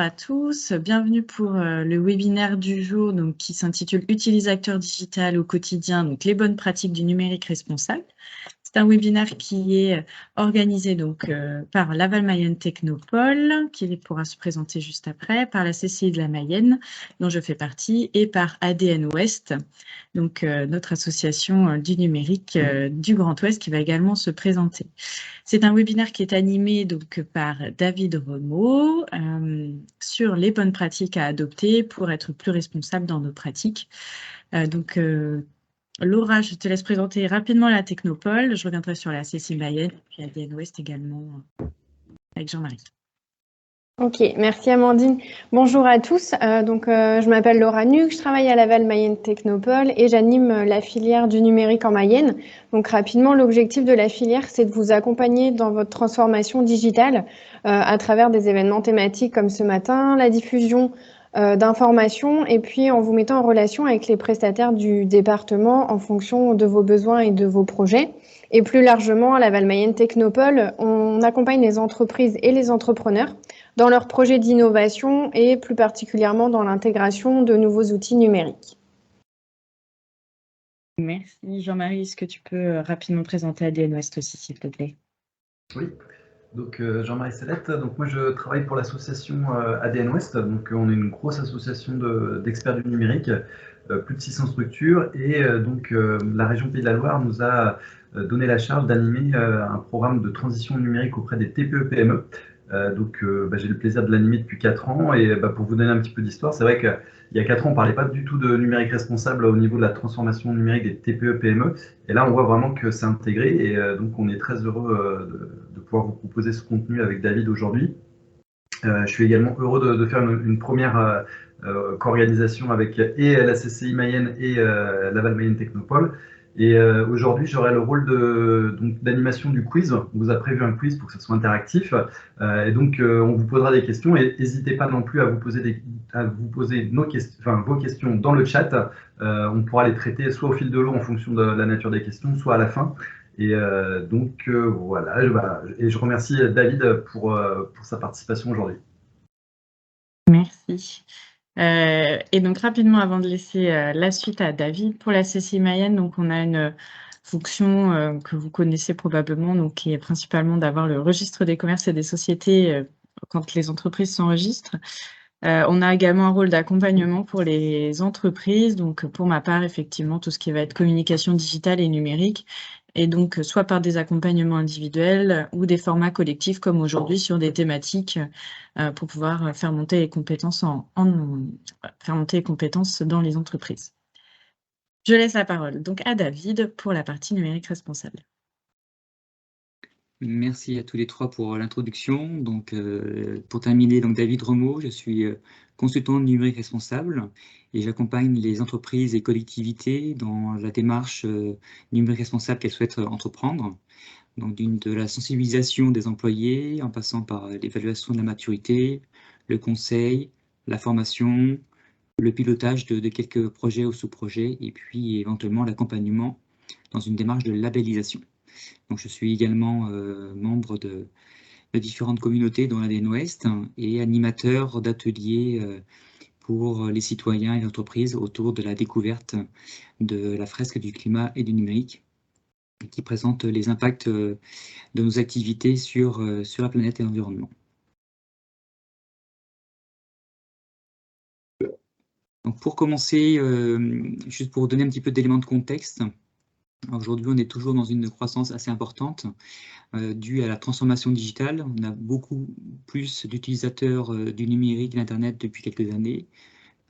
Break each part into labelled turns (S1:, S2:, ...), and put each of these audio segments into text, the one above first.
S1: À tous, bienvenue pour le webinaire du jour donc, qui s'intitule « Utilisateur digital au quotidien, donc les bonnes pratiques du numérique responsable ». C'est un webinaire qui est organisé donc, par Laval Mayenne Technopole, qui pourra se présenter juste après, par la CCI de la Mayenne, dont je fais partie, et par ADN Ouest, donc notre association du numérique du Grand Ouest, qui va également se présenter. C'est un webinaire qui est animé donc, par David Remeau sur les bonnes pratiques à adopter pour être plus responsable dans nos pratiques. Laura, je te laisse présenter rapidement la Technopole. Je reviendrai sur la CCI Mayenne et puis ADN Ouest également avec Jean-Marie.
S2: Ok, merci Amandine. Bonjour à tous. Je m'appelle Laura Nuc, je travaille à Laval Mayenne Technopole et j'anime la filière du numérique en Mayenne. Donc rapidement, l'objectif de la filière, c'est de vous accompagner dans votre transformation digitale à travers des événements thématiques comme ce matin, la diffusion d'informations et puis en vous mettant en relation avec les prestataires du département en fonction de vos besoins et de vos projets. Et plus largement, à Laval Mayenne Technopole, on accompagne les entreprises et les entrepreneurs dans leurs projets d'innovation et plus particulièrement dans l'intégration de nouveaux outils numériques.
S1: Merci Jean-Marie. Est-ce que tu peux rapidement présenter ADN Ouest aussi, s'il te plaît?
S3: Oui, donc Jean-Marie Salette. Donc moi je travaille pour l'association ADN Ouest. Donc on est une grosse association d'experts du numérique, plus de 600 structures, et la région Pays de la Loire nous a donné la charge d'animer un programme de transition numérique auprès des TPE-PME. J'ai le plaisir de l'animer depuis 4 ans, et pour vous donner un petit peu d'histoire, c'est vrai qu'il y a 4 ans, on ne parlait pas du tout de numérique responsable au niveau de la transformation numérique des TPE-PME, et là on voit vraiment que c'est intégré, et donc on est très heureux de pouvoir vous proposer ce contenu avec David aujourd'hui. Je suis également heureux de faire une première co-organisation avec et la CCI Mayenne et Laval Mayenne Technopole. Et aujourd'hui, j'aurai le rôle d'animation du quiz. On vous a prévu un quiz pour que ce soit interactif. On vous posera des questions, et n'hésitez pas non plus à vous poser, vos questions dans le chat. On pourra les traiter soit au fil de l'eau en fonction de la nature des questions, soit à la fin. Et voilà, et je remercie David pour sa participation aujourd'hui.
S1: Merci. Et donc rapidement, avant de laisser la suite à David, pour la CCI Mayenne, donc on a une fonction que vous connaissez probablement, donc qui est principalement d'avoir le registre des commerces et des sociétés quand les entreprises s'enregistrent. On a également un rôle d'accompagnement pour les entreprises, donc pour ma part, effectivement, tout ce qui va être communication digitale et numérique, et donc soit par des accompagnements individuels ou des formats collectifs comme aujourd'hui sur des thématiques pour pouvoir faire monter les compétences faire monter les compétences dans les entreprises. Je laisse la parole donc à David pour la partie numérique responsable.
S4: Merci à tous les trois pour l'introduction. Donc, pour terminer, donc David Remeau, je suis consultant numérique responsable et j'accompagne les entreprises et collectivités dans la démarche numérique responsable qu'elles souhaitent entreprendre. Donc, de la sensibilisation des employés, en passant par l'évaluation de la maturité, le conseil, la formation, le pilotage de quelques projets ou sous-projets, et puis éventuellement l'accompagnement dans une démarche de labellisation. Donc, je suis également membre de différentes communautés dont l'ADN Ouest et animateur d'ateliers pour les citoyens et les entreprises autour de la découverte de la fresque du climat et du numérique qui présente les impacts de nos activités sur la planète et l'environnement. Donc, pour commencer, juste pour vous donner un petit peu d'éléments de contexte, aujourd'hui, on est toujours dans une croissance assez importante due à la transformation digitale. On a beaucoup plus d'utilisateurs du numérique et d'Internet depuis quelques années.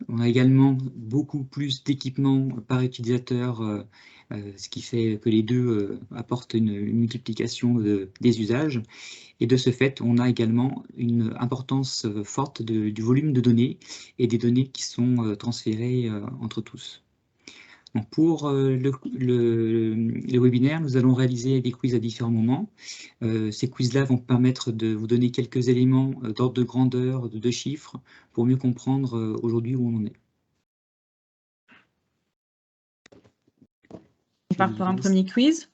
S4: On a également beaucoup plus d'équipements par utilisateur, ce qui fait que les deux apportent une multiplication des usages. Et de ce fait, on a également une importance forte du volume de données et des données qui sont transférées entre tous. Donc pour le webinaire, nous allons réaliser des quiz à différents moments. Ces quiz-là vont permettre de vous donner quelques éléments d'ordre de grandeur, de chiffres, pour mieux comprendre aujourd'hui où on en est.
S1: On part pour un premier quiz.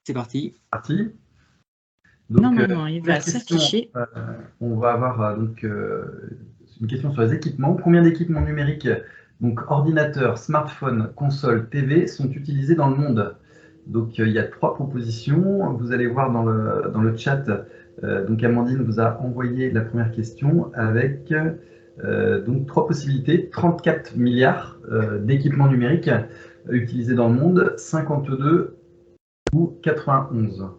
S4: C'est parti.
S3: Donc,
S1: normalement, il va s'afficher.
S3: On va avoir une question sur les équipements. Combien d'équipements numériques, donc ordinateurs, smartphones, consoles, TV, sont utilisés dans le monde? Donc, il y a 3 propositions. Vous allez voir dans le chat, donc Amandine vous a envoyé la première question avec donc 3 possibilités. 34 milliards d'équipements numériques utilisés dans le monde, 52 ou 91.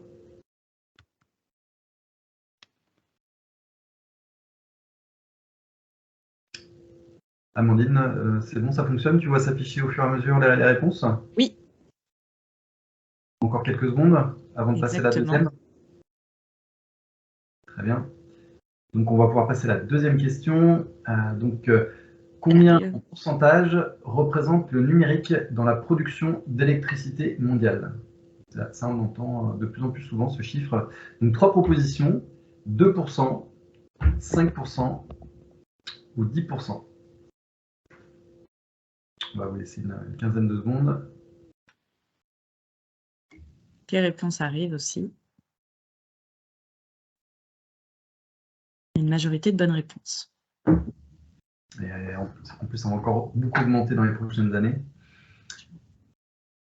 S3: Amandine, c'est bon, ça fonctionne? Tu vois s'afficher au fur et à mesure les réponses?
S1: Oui.
S3: Encore quelques secondes avant de passer à la
S1: Exactement.
S3: deuxième. Très bien. Donc, on va pouvoir passer à la deuxième question. Combien en pourcentage représente le numérique dans la production d'électricité mondiale? Ça, on entend de plus en plus souvent ce chiffre. Donc, 3 propositions, 2%, 5% ou 10%. On va vous laisser une quinzaine de secondes.
S1: Les réponses arrivent aussi. Une majorité de bonnes réponses.
S3: Et en plus, ça va encore beaucoup augmenter dans les prochaines années.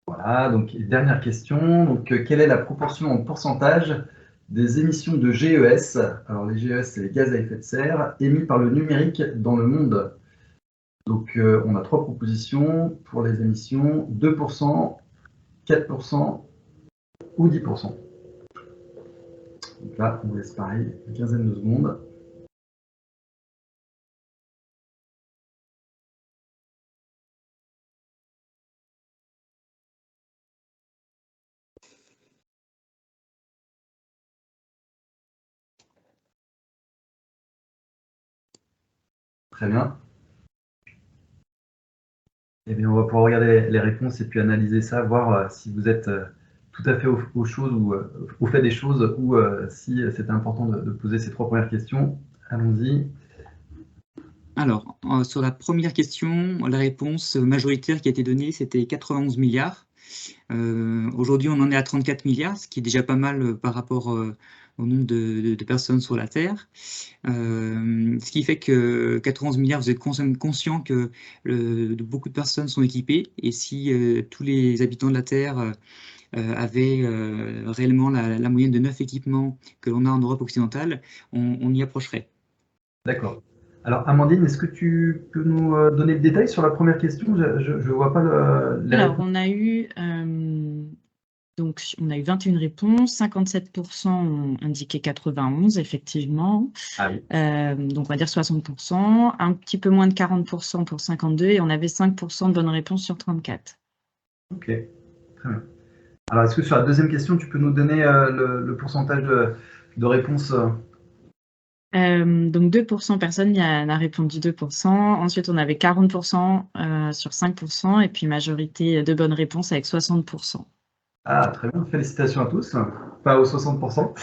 S3: Voilà, donc dernière question. Donc, quelle est la proportion en pourcentage des émissions de GES? Alors, les GES, c'est les gaz à effet de serre émis par le numérique dans le monde. Donc, on a 3 propositions pour les émissions, 2%, 4% ou 10%. Donc là, on vous laisse pareil une quinzaine de secondes. Très bien. Eh bien, on va pouvoir regarder les réponses et puis analyser ça, voir si vous êtes tout à fait aux choses ou au fait des choses ou si c'était important de poser ces 3 premières questions. Allons-y.
S4: Alors, sur la première question, la réponse majoritaire qui a été donnée, c'était 91 milliards. Aujourd'hui, on en est à 34 milliards, ce qui est déjà pas mal par rapport au nombre de personnes sur la Terre. Ce qui fait que 91 milliards, vous êtes conscient que beaucoup de personnes sont équipées. Et si tous les habitants de la Terre avaient réellement la moyenne de 9 équipements que l'on a en Europe occidentale, on y approcherait.
S3: D'accord. Alors, Amandine, est-ce que tu peux nous donner le détail sur la première question? Je ne vois pas les
S1: Alors,
S3: réponses.
S1: on a eu 21 réponses, 57% ont indiqué 91, effectivement.
S3: Ah oui.
S1: Donc, on va dire 60%, un petit peu moins de 40% pour 52, et on avait 5% de bonnes réponses sur 34.
S3: Ok, très bien. Alors, est-ce que sur la deuxième question, tu peux nous donner le pourcentage de réponses?
S1: Donc 2%, personne n'a répondu 2%. Ensuite, on avait 40% sur 5%, et puis majorité de bonnes réponses avec 60%.
S3: Ah, très bien, félicitations à tous. Pas aux 60%.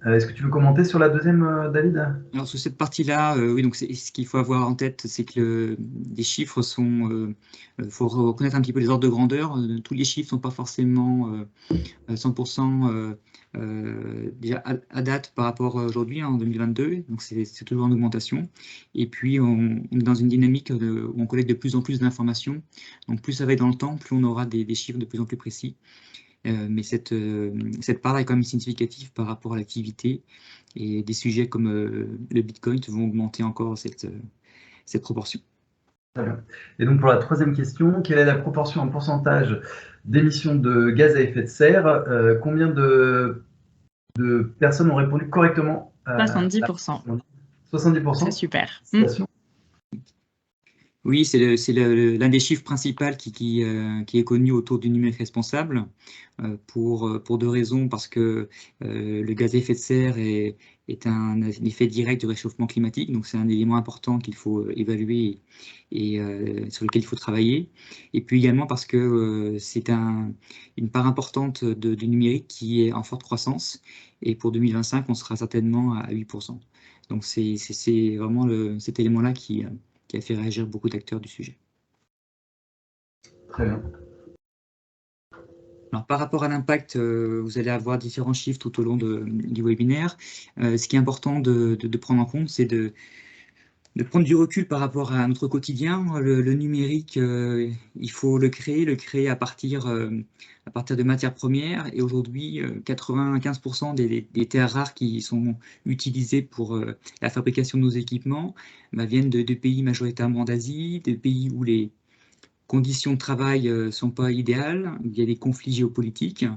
S3: Est-ce que tu veux commenter sur la deuxième, David?
S4: Alors, sur cette partie-là, oui, donc ce qu'il faut avoir en tête, c'est que les chiffres sont. Faut reconnaître un petit peu les ordres de grandeur. Tous les chiffres ne sont pas forcément 100% déjà à date par rapport à aujourd'hui, en 2022. Donc, c'est toujours en augmentation. Et puis, on est dans une dynamique où on collecte de plus en plus d'informations. Donc, plus ça va être dans le temps, plus on aura des chiffres de plus en plus précis. Mais cette part-là est quand même significative par rapport à l'activité, et des sujets comme le Bitcoin vont augmenter encore cette proportion.
S3: Très bien. Et donc pour la troisième question, quelle est la proportion en pourcentage d'émissions de gaz à effet de serre? Combien de personnes ont répondu correctement?
S1: 70%.
S3: 70%.
S1: C'est super.
S3: Félicitations.
S4: Oui, c'est l'un des chiffres principaux qui est connu autour du numérique responsable, pour 2 raisons. Parce que le gaz à effet de serre est un effet direct du réchauffement climatique, donc c'est un élément important qu'il faut évaluer et sur lequel il faut travailler. Et puis également parce que c'est une part importante du numérique qui est en forte croissance, et pour 2025, on sera certainement à 8%. Donc c'est vraiment cet élément-là qui a fait réagir beaucoup d'acteurs du sujet.
S3: Très bien.
S4: Alors, par rapport à l'impact, vous allez avoir différents chiffres tout au long du webinaire. Ce qui est important de prendre en compte, c'est de prendre du recul par rapport à notre quotidien. Le numérique, il faut le créer à partir de matières premières. Et aujourd'hui, 95% des terres rares qui sont utilisées pour la fabrication de nos équipements viennent de pays majoritairement d'Asie, de pays où les conditions de travail ne sont pas idéales, où il y a des conflits géopolitiques.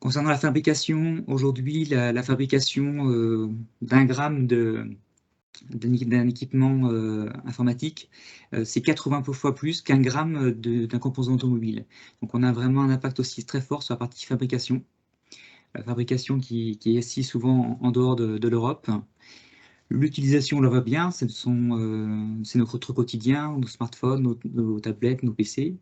S4: Concernant la fabrication, aujourd'hui, la fabrication d'un gramme d'un équipement informatique, c'est 80 fois plus qu'un gramme d'un composant automobile. Donc on a vraiment un impact aussi très fort sur la partie fabrication. La fabrication qui est si souvent en dehors de l'Europe. L'utilisation, on le voit bien, c'est notre quotidien, nos smartphones, nos tablettes, nos PC.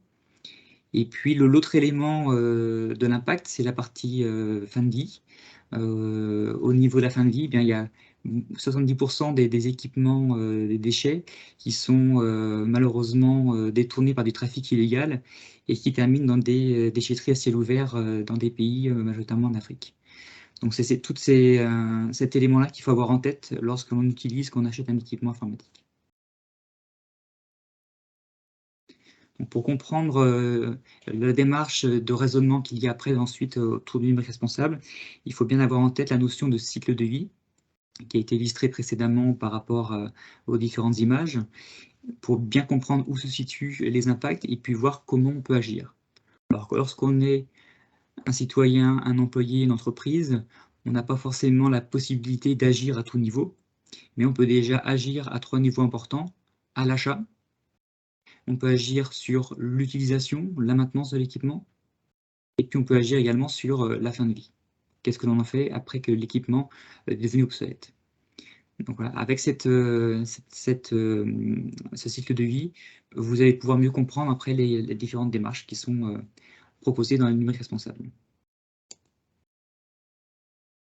S4: Et puis l'autre élément de l'impact, c'est la partie fin de vie. Au niveau de la fin de vie, eh bien, il y a 70% des équipements, des déchets qui sont malheureusement détournés par du trafic illégal et qui terminent dans des déchetteries à ciel ouvert dans des pays majoritairement en Afrique. Donc c'est cet élément-là qu'il faut avoir en tête lorsque l'on utilise, qu'on achète un équipement informatique. Donc, pour comprendre la démarche de raisonnement qu'il y a après ensuite autour du numérique responsable, il faut bien avoir en tête la notion de cycle de vie qui a été illustrée précédemment par rapport aux différentes images, pour bien comprendre où se situent les impacts et puis voir comment on peut agir. Alors lorsqu'on est un citoyen, un employé, une entreprise, on n'a pas forcément la possibilité d'agir à tout niveau, mais on peut déjà agir à 3 niveaux importants: à l'achat, on peut agir sur l'utilisation, la maintenance de l'équipement, et puis on peut agir également sur la fin de vie. Qu'est-ce que l'on en fait après que l'équipement est devenu obsolète? Donc voilà, avec ce cycle de vie, vous allez pouvoir mieux comprendre après les différentes démarches qui sont proposées dans le numérique responsable.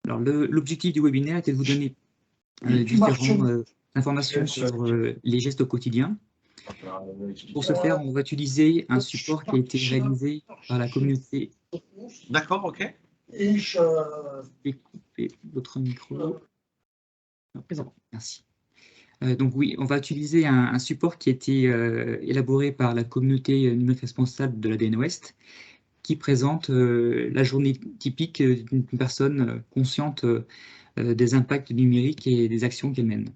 S4: Alors l'objectif du webinaire était de vous donner différentes informations sur les gestes au quotidien. Pour ce faire, on va utiliser un support qui a été réalisé par la communauté.
S5: D'accord, ok.
S4: J'ai coupé votre micro. Merci. Donc oui, on va utiliser un support qui a été élaboré par la communauté numérique responsable de l'ADN Ouest, qui présente la journée typique d'une personne consciente des impacts numériques et des actions qu'elle mène.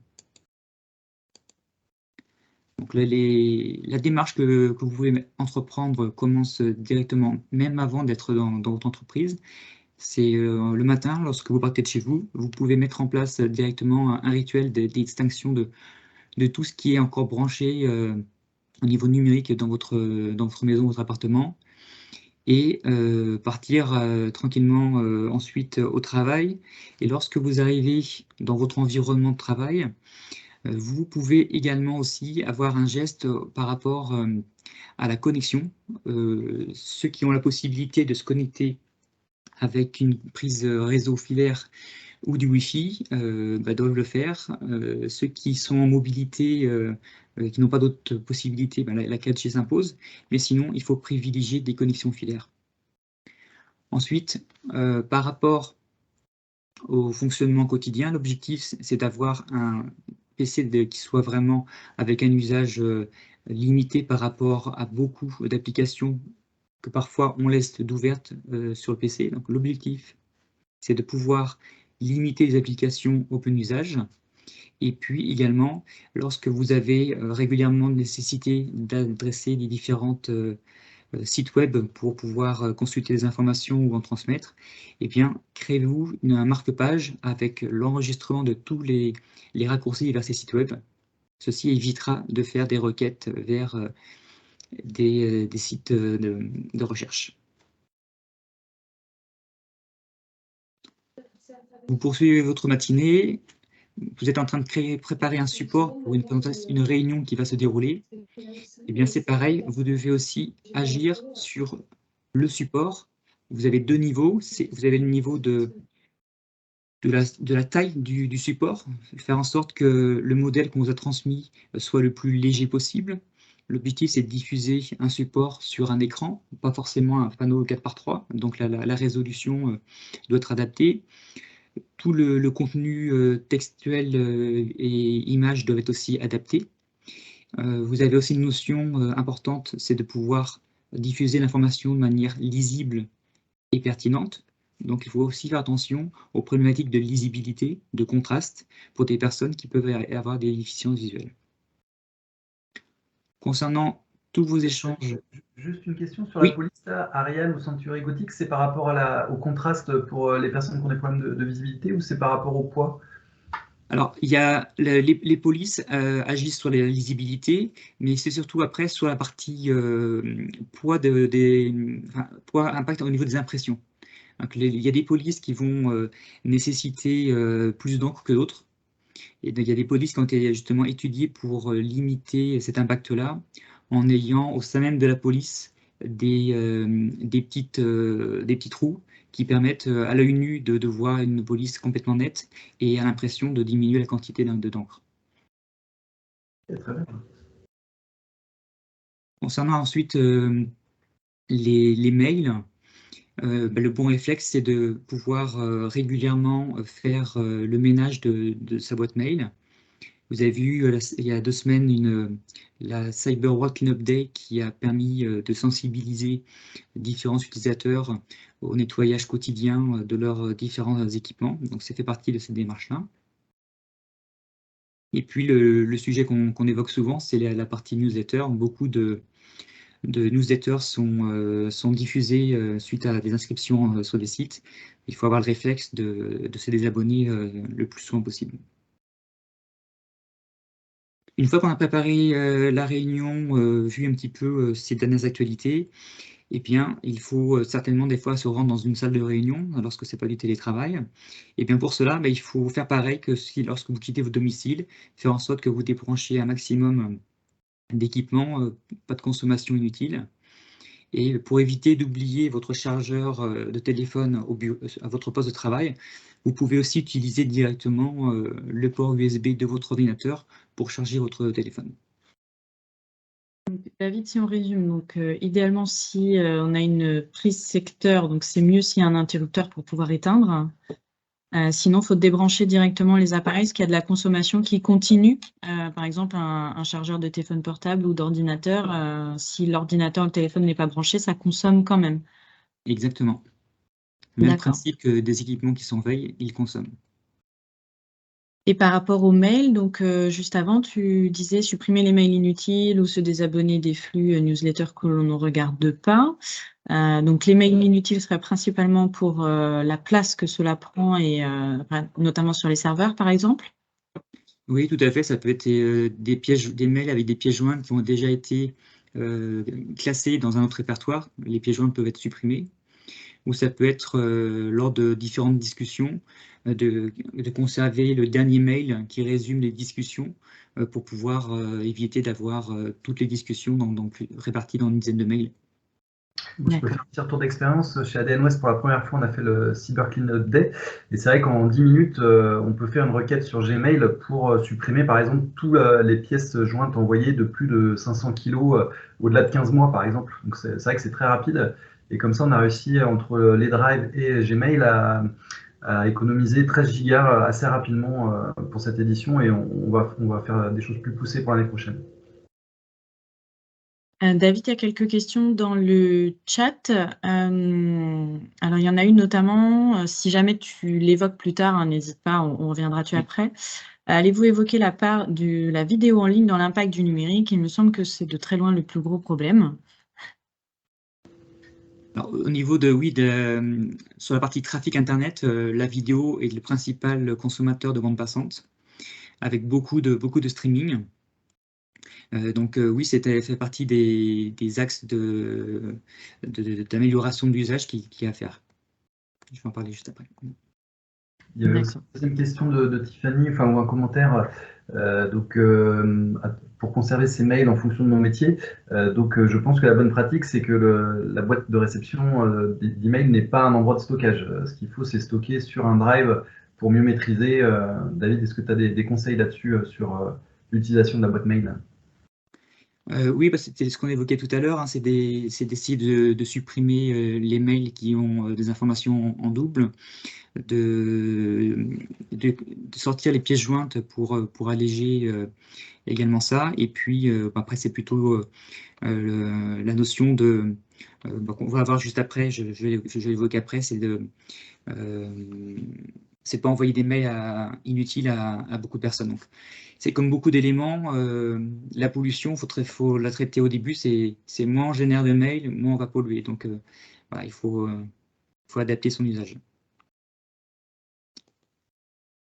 S4: Donc la démarche que vous pouvez entreprendre commence directement, même avant d'être dans votre entreprise. C'est le matin, lorsque vous partez de chez vous, vous pouvez mettre en place directement un rituel d'extinction de tout ce qui est encore branché au niveau numérique dans votre maison, votre appartement, et partir tranquillement ensuite au travail. Et lorsque vous arrivez dans votre environnement de travail, vous pouvez également aussi avoir un geste par rapport à la connexion. Ceux qui ont la possibilité de se connecter avec une prise réseau filaire ou du Wi-Fi doivent le faire. Ceux qui sont en mobilité, qui n'ont pas d'autres possibilités, la 4G s'impose, mais sinon, il faut privilégier des connexions filaires. Ensuite, par rapport au fonctionnement quotidien, l'objectif, c'est d'avoir un PC qui soit vraiment avec un usage limité par rapport à beaucoup d'applications que parfois on laisse d'ouvertes sur le PC. Donc l'objectif, c'est de pouvoir limiter les applications open usage. Et puis également, lorsque vous avez régulièrement nécessité d'adresser les différentes sites web pour pouvoir consulter des informations ou en transmettre, eh bien, créez-vous un marque-page avec l'enregistrement de tous les raccourcis vers ces sites web. Ceci évitera de faire des requêtes vers des sites de recherche. Vous poursuivez votre matinée, vous êtes en train de préparer un support pour une réunion qui va se dérouler. Eh bien, c'est pareil, vous devez aussi agir sur le support. Vous avez 2 niveaux. Vous avez le niveau de la taille du support, faire en sorte que le modèle qu'on vous a transmis soit le plus léger possible. L'objectif, c'est de diffuser un support sur un écran, pas forcément un panneau 4:3, donc la résolution doit être adaptée. Tout le contenu textuel et images doivent être aussi adaptés. Vous avez aussi une notion importante, c'est de pouvoir diffuser l'information de manière lisible et pertinente. Donc il faut aussi faire attention aux problématiques de lisibilité, de contraste, pour des personnes qui peuvent avoir des déficiences visuelles. Concernant tous vos échanges...
S3: Juste une question sur
S4: Oui.
S3: la police, là, Arial ou Century Gothic, c'est par rapport au contraste pour les personnes qui ont des problèmes de visibilité ou c'est par rapport au poids?
S4: Alors, il y a les polices agissent sur la lisibilité, mais c'est surtout après sur la partie poids, poids, impact au niveau des impressions. Donc, il y a des polices qui vont nécessiter plus d'encre que d'autres. Et il y a des polices qui ont été justement étudiées pour limiter cet impact-là, en ayant au sein même de la police des petits trous qui permettent à l'œil nu de voir une police complètement nette et à l'impression de diminuer la quantité d'encre.
S3: Très bien.
S4: Concernant ensuite les mails, le bon réflexe, c'est de pouvoir régulièrement faire le ménage de sa boîte mail. Vous avez vu il y a 2 semaines la Cyber World Cleanup Day qui a permis de sensibiliser différents utilisateurs au nettoyage quotidien de leurs différents équipements. Donc, ça fait partie de cette démarche-là. Et puis, le sujet qu'on évoque souvent, c'est la partie newsletter. Beaucoup de newsletters sont diffusés suite à des inscriptions sur des sites. Il faut avoir le réflexe de se désabonner le plus souvent possible. Une fois qu'on a préparé la réunion, vu un petit peu ces dernières actualités, eh bien, il faut certainement des fois se rendre dans une salle de réunion lorsque ce n'est pas du télétravail. Et bien pour cela, il faut faire pareil que lorsque vous quittez votre domicile, faire en sorte que vous débranchez un maximum d'équipements, pas de consommation inutile. Et pour éviter d'oublier votre chargeur de téléphone à votre poste de travail, vous pouvez aussi utiliser directement le port USB de votre ordinateur pour charger votre téléphone.
S1: David, si on résume, donc idéalement, si on a une prise secteur, donc c'est mieux s'il y a un interrupteur pour pouvoir éteindre. Sinon, il faut débrancher directement les appareils, parce qu'il y a de la consommation qui continue. Par exemple, un chargeur de téléphone portable ou d'ordinateur, si l'ordinateur ou le téléphone n'est pas branché, ça consomme quand même.
S4: Exactement. Même principe que des équipements qui sont veille, ils consomment.
S1: Et par rapport aux mails, donc juste avant, tu disais supprimer les mails inutiles ou se désabonner des flux newsletters que l'on ne regarde pas. Donc les mails inutiles seraient principalement pour la place que cela prend et notamment sur les serveurs, par exemple.
S4: Oui, tout à fait. Ça peut être des mails avec des pièces jointes qui ont déjà été classés dans un autre répertoire. Les pièces jointes peuvent être supprimées. Ou ça peut être lors de différentes discussions, de conserver le dernier mail qui résume les discussions pour pouvoir éviter d'avoir toutes les discussions réparties dans une dizaine de mails.
S3: Moi, je peux faire un petit retour d'expérience. Chez ADN West, pour la première fois, on a fait le Cyber Cleanup Day. Et c'est vrai qu'en 10 minutes, on peut faire une requête sur Gmail pour supprimer, par exemple, toutes les pièces jointes envoyées de plus de 500 kilos au-delà de 15 mois, par exemple. Donc, c'est vrai que c'est très rapide. Et comme ça, on a réussi, entre les drives et Gmail, à économiser 13 gigas assez rapidement pour cette édition. Et on va faire des choses plus poussées pour l'année prochaine.
S1: David, il y a quelques questions dans le chat. Alors, il y en a une notamment, si jamais tu l'évoques plus tard, n'hésite pas, on reviendra dessus après. Allez-vous évoquer la part de la vidéo en ligne dans l'impact du numérique? Il me semble que c'est de très loin le plus gros problème.
S4: Alors, au niveau sur la partie trafic Internet, la vidéo est le principal consommateur de bande passante, avec beaucoup de streaming. Donc oui, c'était fait partie des axes d'amélioration de l'usage qu'il y a à faire. Je vais en parler juste après.
S3: Il y avait aussi une question de Tiffany, ou un commentaire. Pour conserver ses mails en fonction de mon métier, je pense que la bonne pratique, c'est que la boîte de réception d'email n'est pas un endroit de stockage. Ce qu'il faut, c'est stocker sur un drive pour mieux maîtriser. David, est-ce que tu as des conseils là-dessus sur l'utilisation de la boîte mail?
S4: Oui, bah, c'était ce qu'on évoquait tout à l'heure, hein, c'est d'essayer de supprimer les mails qui ont des informations en double, de, de sortir les pièces jointes pour alléger également ça. Et puis après, c'est plutôt la notion qu'on va avoir juste après, je vais l'évoquer après, c'est pas envoyer des mails inutiles à beaucoup de personnes. Donc, c'est comme beaucoup d'éléments, la pollution, faut la traiter au début, c'est moins on génère de mails, moins on va polluer. Donc, voilà, il faut adapter son usage.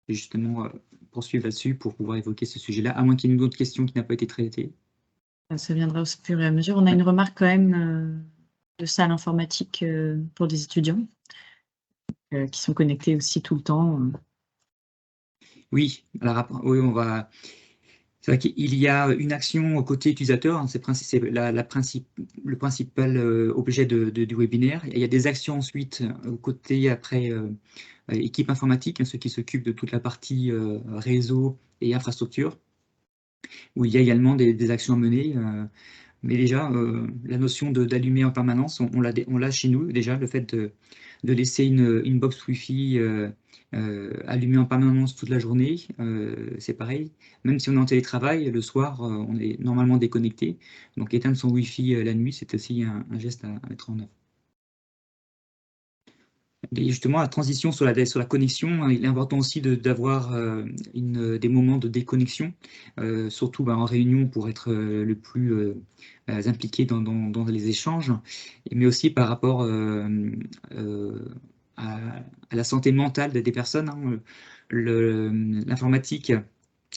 S4: Et justement, poursuivre là-dessus pour pouvoir évoquer ce sujet-là, à moins qu'il y ait une autre question qui n'a pas été traitée.
S1: Ça viendra au fur et à mesure. On a une remarque quand même de salle informatique pour des étudiants qui sont connectés aussi tout le temps.
S4: Oui, oui, c'est vrai qu'il y a une action côté utilisateur, hein, c'est le principal objet du webinaire. Il y a des actions ensuite côté après équipe informatique, hein, ceux qui s'occupent de toute la partie réseau et infrastructure, où il y a également des actions à mener. Mais déjà, la notion d'allumer en permanence, on l'a chez nous déjà, le fait de laisser une box Wi-Fi allumée en permanence toute la journée, c'est pareil. Même si on est en télétravail, le soir, on est normalement déconnecté. Donc éteindre son Wi-Fi la nuit, c'est aussi un geste à mettre en œuvre. Et justement, la transition sur la connexion, hein, il est important aussi d'avoir des moments de déconnexion, surtout en réunion pour être le plus impliqué dans les échanges, mais aussi par rapport à la santé mentale des personnes, hein. L'informatique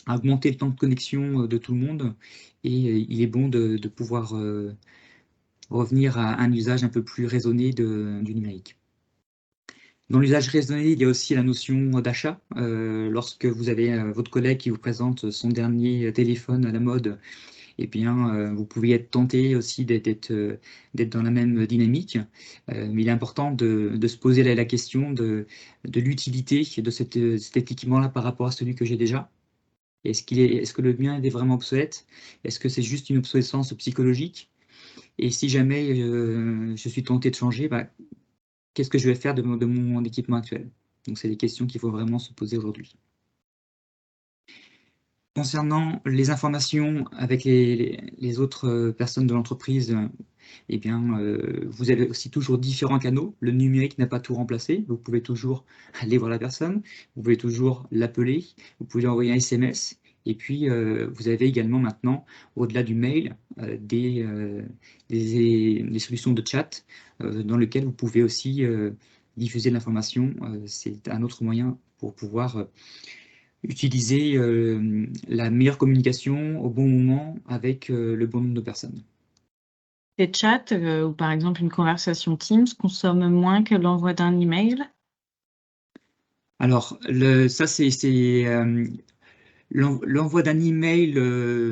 S4: a augmenté le temps de connexion de tout le monde et il est bon de pouvoir revenir à un usage un peu plus raisonné du numérique. Dans l'usage raisonné, il y a aussi la notion d'achat. Lorsque vous avez votre collègue qui vous présente son dernier téléphone à la mode, eh bien, vous pouvez être tenté aussi d'être dans la même dynamique. Mais il est important de se poser la question de l'utilité de cet équipement-là par rapport à celui que j'ai déjà. Est-ce que le mien est vraiment obsolète? Est-ce que c'est juste une obsolescence psychologique? Et si jamais je suis tenté de changer, bah, qu'est-ce que je vais faire de mon équipement actuel? Donc, c'est des questions qu'il faut vraiment se poser aujourd'hui. Concernant les informations avec les autres personnes de l'entreprise, eh bien, vous avez aussi toujours différents canaux. Le numérique n'a pas tout remplacé. Vous pouvez toujours aller voir la personne, vous pouvez toujours l'appeler, vous pouvez lui envoyer un SMS. Et puis, vous avez également maintenant, au-delà du mail, des solutions de chat dans lesquelles vous pouvez aussi diffuser l'information. C'est un autre moyen pour pouvoir utiliser la meilleure communication au bon moment avec le bon nombre de personnes.
S1: Les chats ou par exemple une conversation Teams consomment moins que l'envoi d'un email?
S4: Alors, ça, c'est l'envoi d'un email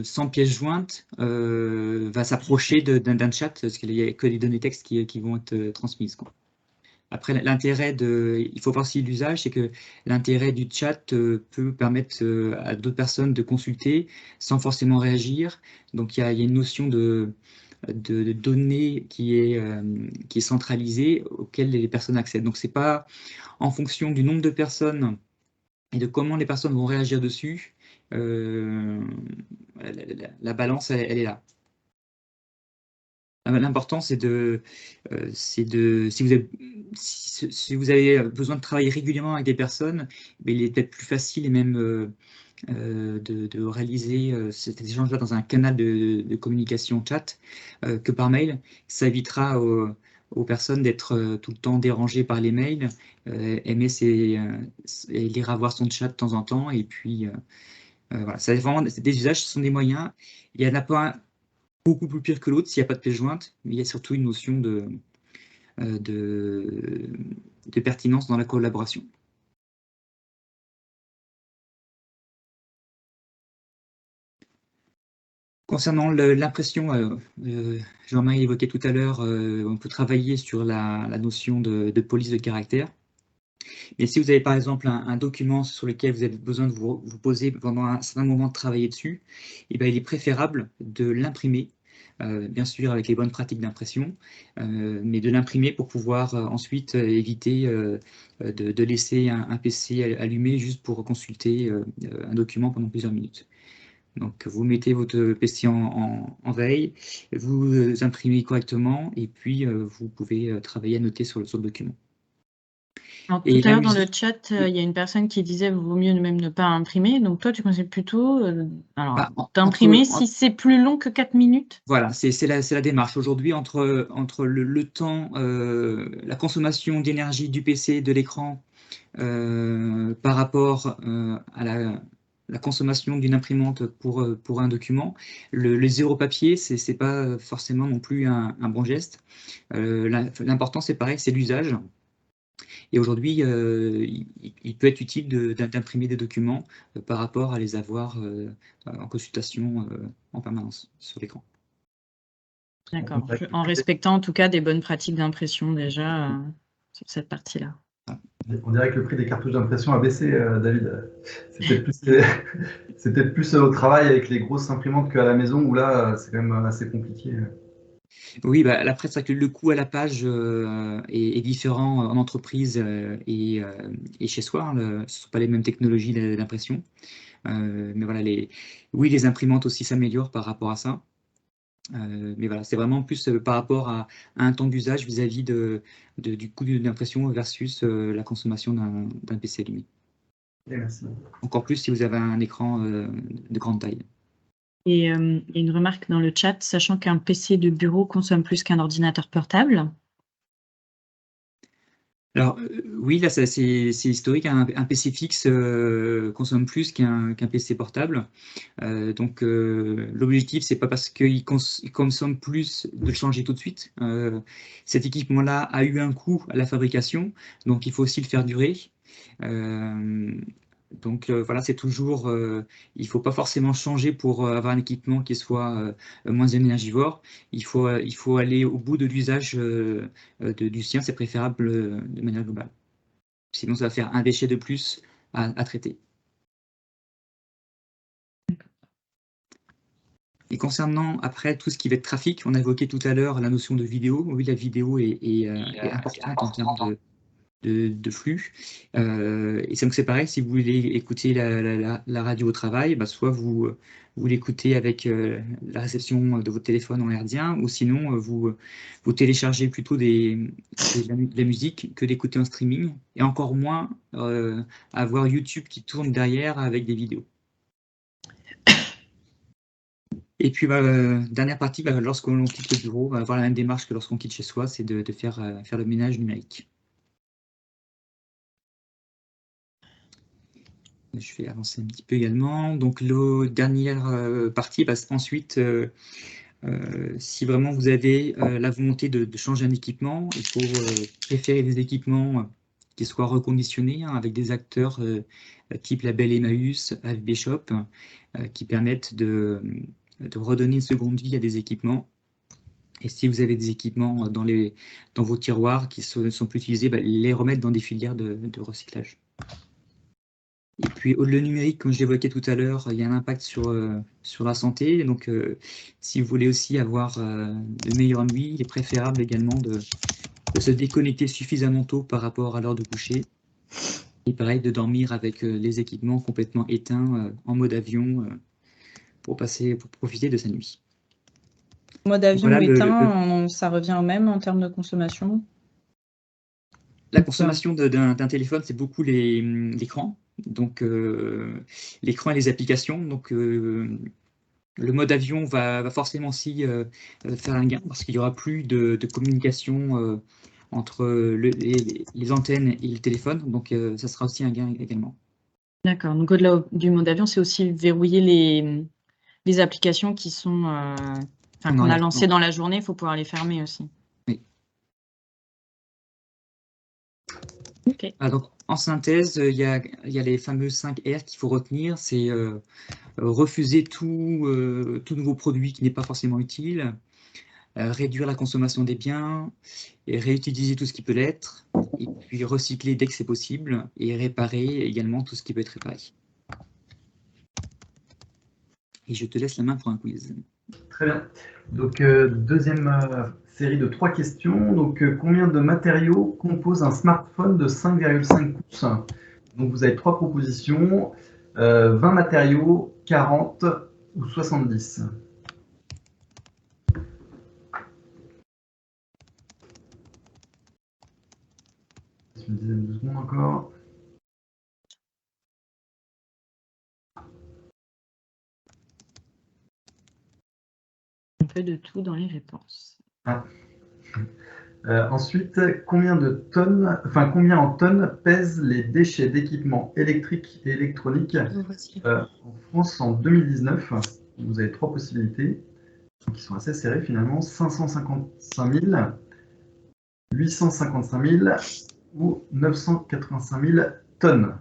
S4: sans pièce jointe va s'approcher d'un chat, parce qu'il n'y a que les données textes qui vont être transmises, quoi. Après, il faut voir si l'usage, c'est que l'intérêt du chat peut permettre à d'autres personnes de consulter sans forcément réagir. Donc, il y a une notion de données qui est centralisée, auquel les personnes accèdent. Donc, c'est pas en fonction du nombre de personnes et de comment les personnes vont réagir dessus, la balance, elle est là. L'important, si vous avez besoin de travailler régulièrement avec des personnes, mais il est peut-être plus facile et même de réaliser cet échange-là dans un canal de communication chat que par mail. Ça évitera aux personnes d'être tout le temps dérangées par les mails, aimer lire avoir son chat de temps en temps, et puis voilà, ça vraiment des usages, ce sont des moyens. Il n'y en a pas un beaucoup plus pire que l'autre s'il n'y a pas de pièce jointe, mais il y a surtout une notion de pertinence dans la collaboration. Concernant l'impression, Jean-Marie évoquait tout à l'heure, on peut travailler sur la notion de police de caractère. Et si vous avez par exemple un document sur lequel vous avez besoin de vous poser pendant un certain moment de travailler dessus, eh bien, il est préférable de l'imprimer bien sûr avec les bonnes pratiques d'impression, mais de l'imprimer pour pouvoir ensuite éviter de laisser un PC allumé juste pour consulter un document pendant plusieurs minutes. Donc, vous mettez votre PC en veille, vous imprimez correctement et puis vous pouvez travailler à noter sur le document.
S1: Alors, tout
S4: Et
S1: à
S4: la
S1: l'heure, dans le
S4: musique,
S1: chat, il y a une personne qui disait vaut mieux même ne pas imprimer. Donc, toi, tu conseilles plutôt
S4: bah,
S1: d'imprimer si c'est plus long que 4 minutes?
S4: voilà, c'est la démarche. Aujourd'hui, entre le temps, la consommation d'énergie du PC, de l'écran, par rapport à la consommation d'une imprimante pour un document, le zéro papier, c'est pas forcément non plus un bon geste. L'important, c'est pareil, c'est l'usage. Et aujourd'hui, il peut être utile d'imprimer des documents par rapport à les avoir en consultation en permanence sur l'écran.
S1: D'accord. En respectant en tout cas des bonnes pratiques d'impression déjà sur cette partie-là.
S3: On dirait que le prix des cartouches d'impression a baissé, David. C'est peut-être plus au travail avec les grosses imprimantes qu'à la maison où là, c'est quand même assez compliqué.
S4: Oui, bah, après, c'est vrai que le coût à la page est différent en entreprise et chez soi. Hein, ce ne sont pas les mêmes technologies d'impression. Mais voilà, oui, les imprimantes aussi s'améliorent par rapport à ça. Mais voilà, c'est vraiment plus par rapport à un temps d'usage vis-à-vis du coût d'impression versus la consommation d'un PC allumé.
S3: Merci.
S4: Encore plus si vous avez un écran de grande taille.
S1: Et il y a une remarque dans le chat, sachant qu'un PC de bureau consomme plus qu'un ordinateur portable.
S4: Alors oui, là c'est historique, un PC fixe consomme plus qu'un PC portable. Donc l'objectif, c'est pas parce qu'il consomme plus de le changer tout de suite. Cet équipement-là a eu un coût à la fabrication, donc il faut aussi le faire durer. Donc voilà, c'est toujours, il ne faut pas forcément changer pour avoir un équipement qui soit moins énergivore. Il faut aller au bout de l'usage du sien, c'est préférable de manière globale. Sinon, ça va faire un déchet de plus à traiter. Et concernant après tout ce qui va être trafic, on a évoqué tout à l'heure la notion de vidéo. Oui, la vidéo est importante en termes de flux. Et donc c'est pareil, si vous voulez écouter la radio au travail, bah, soit vous l'écoutez avec la réception de votre téléphone en herdien, ou sinon vous téléchargez plutôt de la musique que d'écouter en streaming, et encore moins avoir YouTube qui tourne derrière avec des vidéos. Et puis, dernière partie, lorsqu'on quitte le bureau, on va avoir la même démarche que lorsqu'on quitte chez soi, c'est de faire le ménage numérique. Je vais avancer un petit peu également. Donc, la dernière partie, ensuite, si vraiment vous avez la volonté de changer un équipement, il faut préférer des équipements qui soient reconditionnés avec des acteurs type label Emmaüs, AFB Shop, qui permettent de redonner une seconde vie à des équipements. Et si vous avez des équipements dans vos tiroirs qui ne sont plus utilisés, les remettre dans des filières de recyclage. Et puis, le numérique, comme je l'évoquais tout à l'heure, il y a un impact sur la santé. Donc, si vous voulez aussi avoir de meilleures nuits, il est préférable également de se déconnecter suffisamment tôt par rapport à l'heure de coucher. Et pareil, de dormir avec les équipements complètement éteints en mode avion pour profiter de sa nuit.
S1: Mode avion ou éteint, ça revient au même en termes de consommation?
S4: La consommation d'un téléphone, c'est beaucoup l'écran. Donc, l'écran et les applications. Donc, le mode avion va forcément aussi faire un gain parce qu'il n'y aura plus de communication entre les antennes et le téléphone. Donc, ça sera aussi un gain également.
S1: D'accord. Donc, au-delà du mode avion, c'est aussi verrouiller les applications qui sont, qu'on a lancées dans la journée. Il faut pouvoir les fermer aussi.
S4: Oui.
S1: OK.
S4: Donc, en synthèse, il y a les fameux 5 R qu'il faut retenir. C'est refuser tout nouveau produit qui n'est pas forcément utile, réduire la consommation des biens, et réutiliser tout ce qui peut l'être, et puis recycler dès que c'est possible, et réparer également tout ce qui peut être réparé. Et je te laisse la main pour un quiz.
S3: Très bien. Donc, deuxième série de 3 questions. Donc, combien de matériaux composent un smartphone de 5,5 pouces? Donc, vous avez 3 propositions. 20 matériaux, 40 ou 70. Une dizaine de secondes encore.
S1: On fait de tout dans les réponses.
S3: Ah. Ensuite, combien en tonnes pèsent les déchets d'équipements électriques et électroniques en France en 2019? Vous avez 3 possibilités qui sont assez serrées finalement. 555 000, 855 000 ou 985 000 tonnes.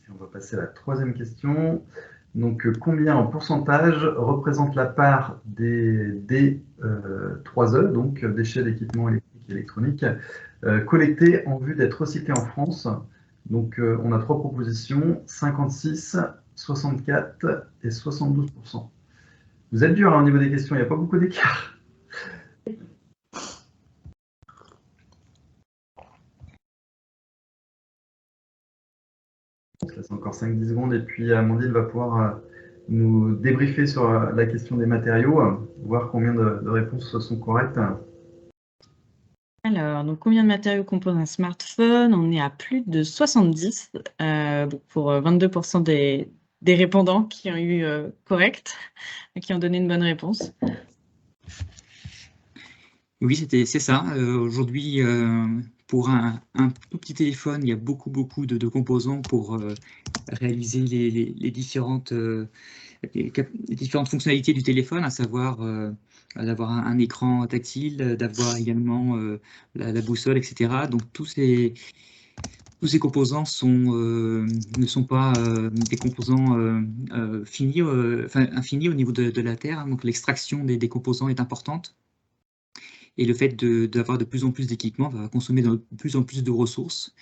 S3: Et on va passer à la 3e question. Donc, combien en pourcentage représente la part des D3E, donc déchets d'équipements électriques et électroniques, collectés en vue d'être recyclés en France? Donc, on a 3 propositions, 56, 64 et 72%. Vous êtes dur hein, au niveau des questions, il n'y a pas beaucoup d'écart. On se laisse encore 5-10 secondes et puis Amandine va pouvoir nous débriefer sur la question des matériaux, voir combien de réponses sont correctes.
S1: Alors, donc combien de matériaux composent un smartphone? On est à plus de 70 pour 22% des répondants qui ont eu correct, qui ont donné une bonne réponse.
S4: Oui, c'est ça. Aujourd'hui, pour un tout petit téléphone, il y a beaucoup de composants pour réaliser les différentes fonctionnalités du téléphone, à savoir d'avoir un écran tactile, d'avoir également la boussole, etc. Donc tous ces composants ne sont pas des composants finis, infinis au niveau de la Terre. Donc l'extraction des composants est importante. Et le fait d'avoir de plus en plus d'équipements va consommer de plus en plus de ressources.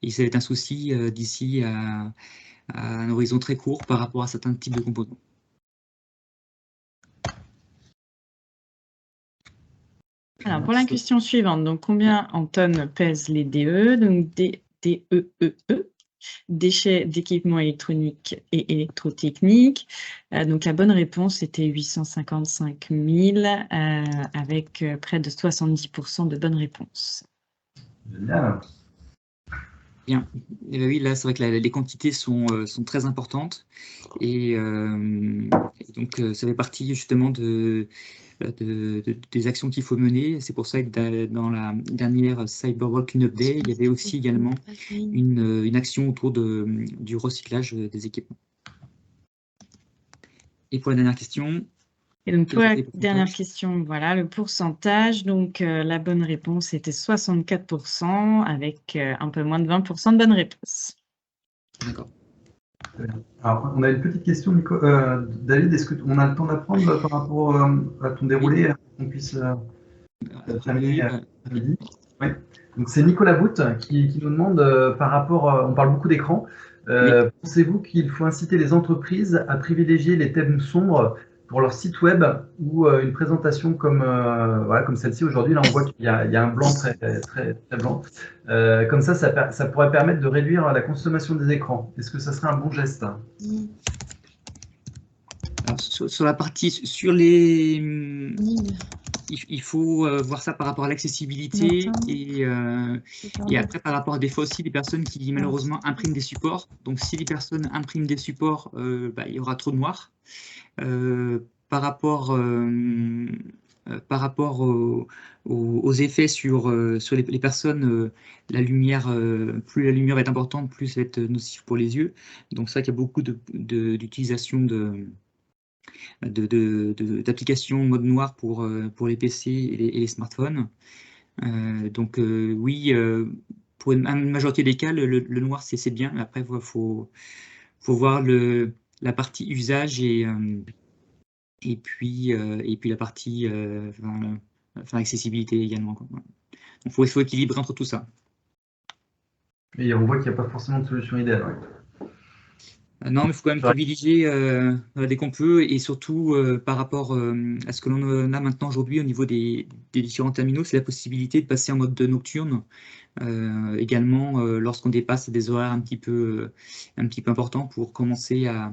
S4: Et ça va être un souci d'ici à un horizon très court par rapport à certains types de composants.
S1: Alors, pour la question suivante, donc combien en tonnes pèsent les DE? Donc DEEE, déchets d'équipements électroniques et électrotechniques. Donc la bonne réponse était 855 000 avec près de 70% de bonnes réponses.
S3: Génial.
S4: Bien. Et bien oui, là, c'est vrai que les quantités sont très importantes. Et donc, ça fait partie justement des actions qu'il faut mener. C'est pour ça que dans la dernière Cyberwalk Cleanup Day, il y avait aussi également une action autour du recyclage des équipements. Et pour la dernière question.
S1: Et donc, pour la dernière question, voilà, le pourcentage. Donc, la bonne réponse était 64% avec un peu moins de 20% de bonnes réponses.
S4: D'accord.
S3: Alors, on a une petite question, David, est-ce qu'on a le temps d'apprendre par rapport à ton déroulé, qu'on puisse terminer à midi? Oui. Donc, c'est Nicolas Bout qui nous demande par rapport, on parle beaucoup d'écran, pensez-vous qu'il faut inciter les entreprises à privilégier les thèmes sombres pour leur site web ou une présentation comme celle-ci aujourd'hui? Là, on voit qu'il y a un blanc très blanc. Comme ça pourrait permettre de réduire la consommation des écrans. Est-ce que ça serait un bon geste?
S4: Alors, sur la partie, sur les... Il faut voir ça par rapport à l'accessibilité et après par rapport à des fois aussi des personnes qui malheureusement impriment des supports. Donc si les personnes impriment des supports, il y aura trop de noir. Par rapport aux effets sur les personnes, la lumière, plus la lumière est importante, plus ça va être nocif pour les yeux. Donc c'est vrai qu'il y a beaucoup d'utilisation d'applications mode noir pour les PC et les smartphones. Donc oui, pour une majorité des cas, le noir c'est bien. Après, il faut voir la partie usage et puis la partie enfin accessibilité également, quoi. Voilà. Donc, il faut équilibrer entre tout ça.
S3: Et on voit qu'il n'y a pas forcément de solution idéale. Ouais.
S4: Non, mais il faut quand même privilégier dès qu'on peut, et surtout par rapport à ce que l'on a maintenant aujourd'hui au niveau des différents terminaux, c'est la possibilité de passer en mode nocturne, également lorsqu'on dépasse des horaires un petit peu importants, pour commencer à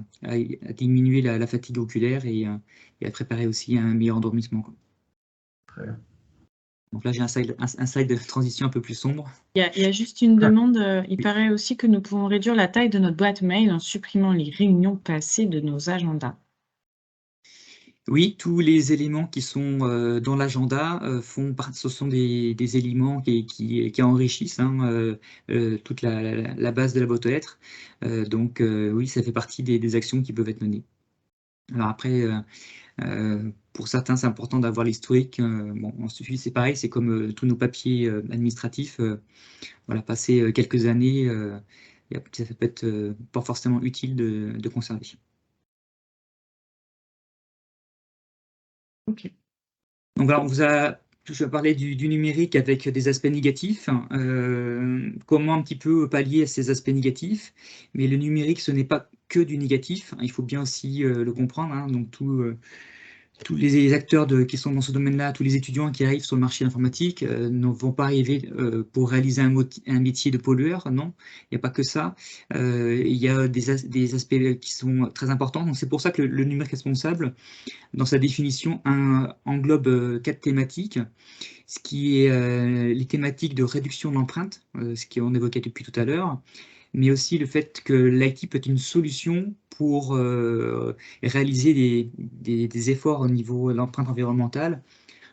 S4: diminuer la fatigue oculaire et à préparer aussi un meilleur endormissement, quoi.
S3: Très bien.
S4: Donc là, j'ai un slide de transition un peu plus sombre.
S1: Il y a juste une demande. Il paraît aussi que nous pouvons réduire la taille de notre boîte mail en supprimant les réunions passées de nos agendas.
S4: Oui, tous les éléments qui sont dans l'agenda ce sont des éléments qui enrichissent toute la base de la boîte aux lettres. Donc oui, ça fait partie des actions qui peuvent être menées. Alors après, pour certains, c'est important d'avoir l'historique. Bon, c'est pareil, c'est comme tous nos papiers administratifs. Voilà, passer quelques années, ça peut être pas forcément utile de conserver.
S1: Ok.
S4: Donc alors, je vais parler du numérique avec des aspects négatifs. Comment un petit peu pallier à ces aspects négatifs. Mais le numérique, ce n'est pas que du négatif. Il faut bien aussi le comprendre. Donc tous les acteurs qui sont dans ce domaine-là, tous les étudiants qui arrivent sur le marché informatique ne vont pas arriver pour réaliser un métier de pollueur, non, il n'y a pas que ça. Il y a des aspects qui sont très importants. Donc c'est pour ça que le numérique responsable, dans sa définition, englobe 4 thématiques, ce qui est les thématiques de réduction de l'empreinte, ce qu'on évoquait depuis tout à l'heure, mais aussi le fait que l'IT peut être une solution pour réaliser des efforts au niveau de l'empreinte environnementale,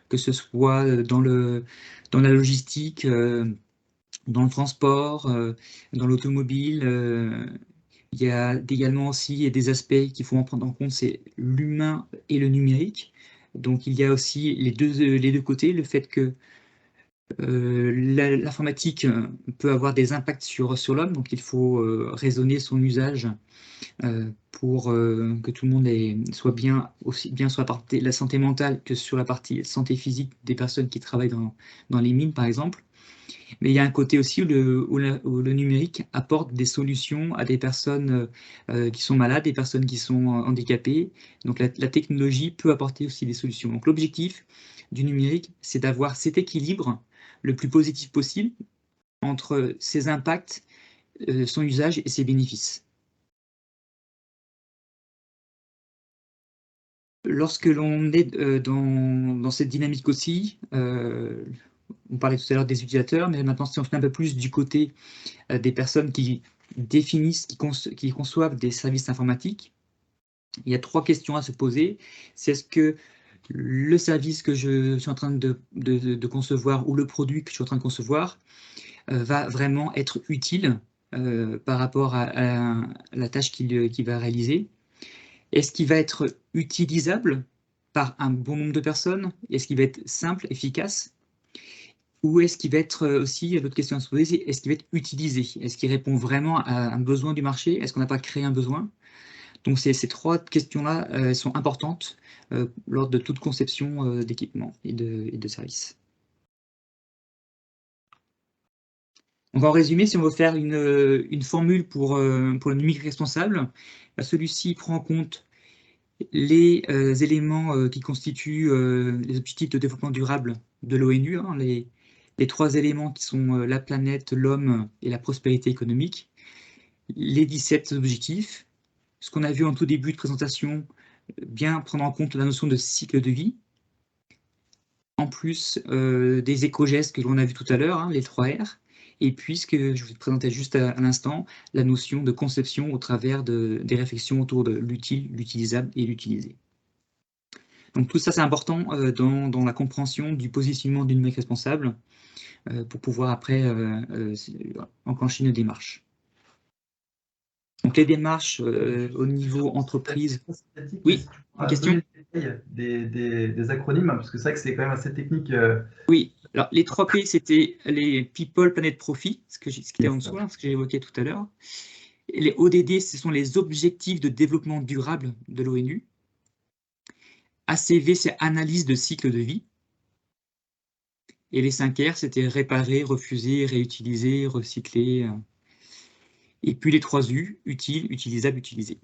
S4: que ce soit dans la logistique, dans le transport, dans l'automobile. Il y a également aussi des aspects qu'il faut en prendre en compte, c'est l'humain et le numérique. Donc il y a aussi les deux côtés, le fait que l'informatique peut avoir des impacts sur l'homme, donc il faut raisonner son usage pour que tout le monde soit bien, aussi bien sur la partie de la santé mentale que sur la partie santé physique des personnes qui travaillent dans les mines, par exemple. Mais il y a un côté aussi où le numérique apporte des solutions à des personnes qui sont malades, des personnes qui sont handicapées. Donc la technologie peut apporter aussi des solutions. Donc l'objectif du numérique, c'est d'avoir cet équilibre le plus positif possible entre ses impacts, son usage et ses bénéfices. Lorsque l'on est dans cette dynamique aussi, on parlait tout à l'heure des utilisateurs, mais maintenant si on se met un peu plus du côté des personnes qui définissent, qui conçoivent des services informatiques, il y a 3 questions à se poser. C'est est-ce que le service que je suis en train de concevoir ou le produit que je suis en train de concevoir va vraiment être utile par rapport à la tâche qu'il va réaliser? Est-ce qu'il va être utilisable par un bon nombre de personnes? Est-ce qu'il va être simple, efficace? Ou est-ce qu'il va être aussi, l'autre question à se poser, c'est est-ce qu'il va être utilisé? Est-ce qu'il répond vraiment à un besoin du marché? Est-ce qu'on n'a pas créé un besoin? Donc ces 3 questions-là sont importantes lors de toute conception d'équipement et de services. Donc en résumé, si on veut faire une formule pour le numérique responsable, celui-ci prend en compte les éléments qui constituent les objectifs de développement durable de l'ONU, les 3 éléments qui sont la planète, l'homme et la prospérité économique, les 17 objectifs, ce qu'on a vu en tout début de présentation, bien prendre en compte la notion de cycle de vie, en plus des éco-gestes que l'on a vu tout à l'heure, les 3 R, et puis ce que je vous présentais juste à l'instant, la notion de conception au travers des réflexions autour de l'utile, l'utilisable et l'utilisé. Donc tout ça, c'est important dans la compréhension du positionnement du numérique responsable pour pouvoir après enclencher une démarche. Donc les démarches au niveau entreprise. Oui, une question?
S3: Des acronymes, parce que c'est vrai que c'est quand même assez technique.
S4: Oui, alors les 3 P, c'était les People, Planet, Profit, ce qui était en dessous, ce que j'ai évoqué tout à l'heure. Les ODD, ce sont les objectifs de développement durable de l'ONU. ACV, c'est analyse de cycle de vie. Et les 5 R, c'était réparer, refuser, réutiliser, recycler. Et puis les 3 U, utile, utilisable, utilisé.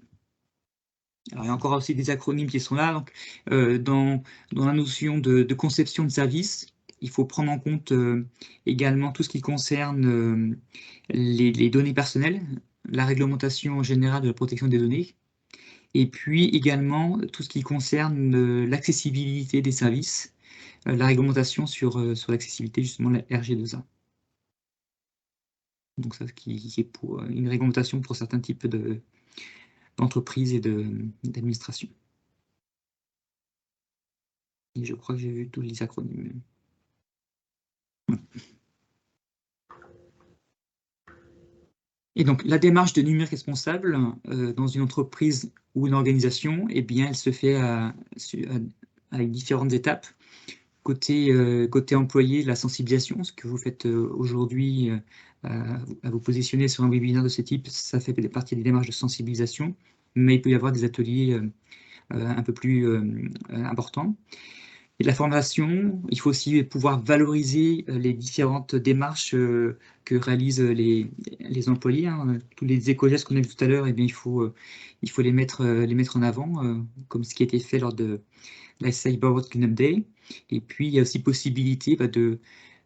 S4: Alors, il y a encore aussi des acronymes qui sont là. Donc, dans la notion de conception de service, il faut prendre en compte également tout ce qui concerne les données personnelles, la réglementation générale de la protection des données, et puis également tout ce qui concerne l'accessibilité des services, la réglementation sur l'accessibilité, justement la RG2A. Donc ça, qui est pour une réglementation pour certains types d'entreprises et d'administration. Et je crois que j'ai vu tous les acronymes. Et donc, la démarche de numérique responsable dans une entreprise ou une organisation, eh bien, elle se fait avec différentes étapes. Côté employé, la sensibilisation, ce que vous faites aujourd'hui, à vous positionner sur un webinaire de ce type, ça fait partie des démarches de sensibilisation, mais il peut y avoir des ateliers un peu plus importants. Et la formation, il faut aussi pouvoir valoriser les différentes démarches que réalisent les employés. Hein. Tous les éco-gestes qu'on a vu tout à l'heure, eh bien, il faut les mettre en avant, comme ce qui a été fait lors de la Cyber World Cleanup Day. Et puis, il y a aussi possibilité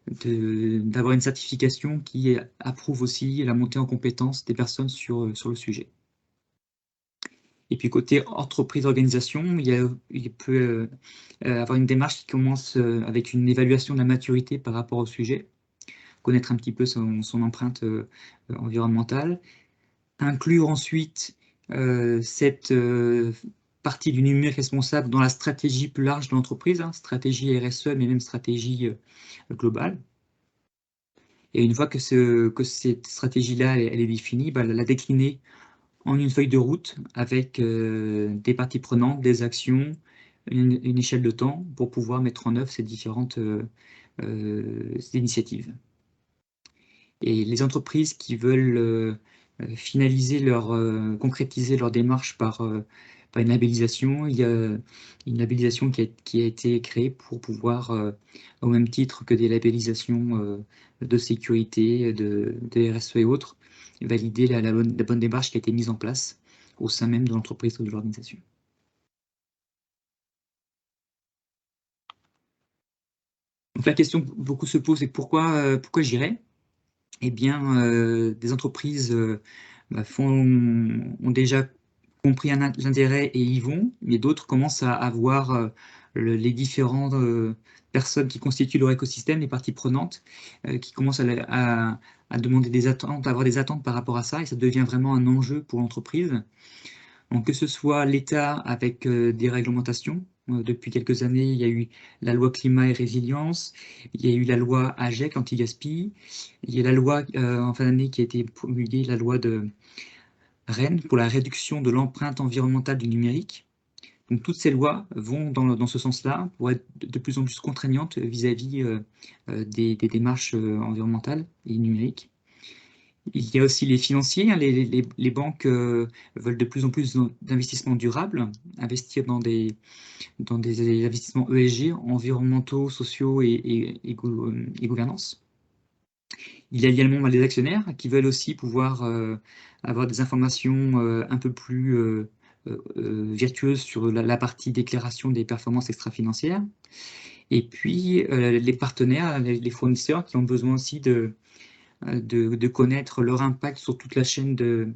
S4: d'avoir une certification qui approuve aussi la montée en compétence des personnes sur le sujet. Et puis côté entreprise-organisation, il peut avoir une démarche qui commence avec une évaluation de la maturité par rapport au sujet, connaître un petit peu son empreinte environnementale, inclure ensuite cette partie du numérique responsable dans la stratégie plus large de l'entreprise, hein, stratégie RSE, mais même stratégie globale. Et une fois que cette stratégie-là elle est définie, bah, la décliner en une feuille de route avec des parties prenantes, des actions, une échelle de temps pour pouvoir mettre en œuvre ces différentes initiatives. Et les entreprises qui veulent finaliser concrétiser leur démarche par une labellisation, il y a une labellisation qui a été créée pour pouvoir, au même titre que des labellisations de sécurité, de RSE et autres, valider la bonne démarche qui a été mise en place au sein même de l'entreprise ou de l'organisation. Donc la question que beaucoup se posent est pourquoi j'irais? Eh bien, des entreprises ont déjà compris l'intérêt et y vont, mais d'autres commencent à avoir les différentes personnes qui constituent leur écosystème, les parties prenantes, qui commencent à demander des attentes, à avoir des attentes par rapport à ça, et ça devient vraiment un enjeu pour l'entreprise. Donc, que ce soit l'État avec des réglementations, depuis quelques années, il y a eu la loi climat et résilience, il y a eu la loi AGEC, anti-gaspi, il y a la loi en fin d'année qui a été promulguée, la loi de Rennes pour la réduction de l'empreinte environnementale du numérique. Donc toutes ces lois vont dans ce sens-là pour être de plus en plus contraignantes vis-à-vis des démarches environnementales et numériques. Il y a aussi les financiers, hein, les banques veulent de plus en plus d'investissements durables, investir dans des investissements ESG, environnementaux, sociaux et gouvernance. Il y a également les actionnaires qui veulent aussi pouvoir avoir des informations un peu plus virtueuses sur la partie déclaration des performances extra-financières. Et puis les partenaires, les fournisseurs qui ont besoin aussi de connaître leur impact sur toute la chaîne de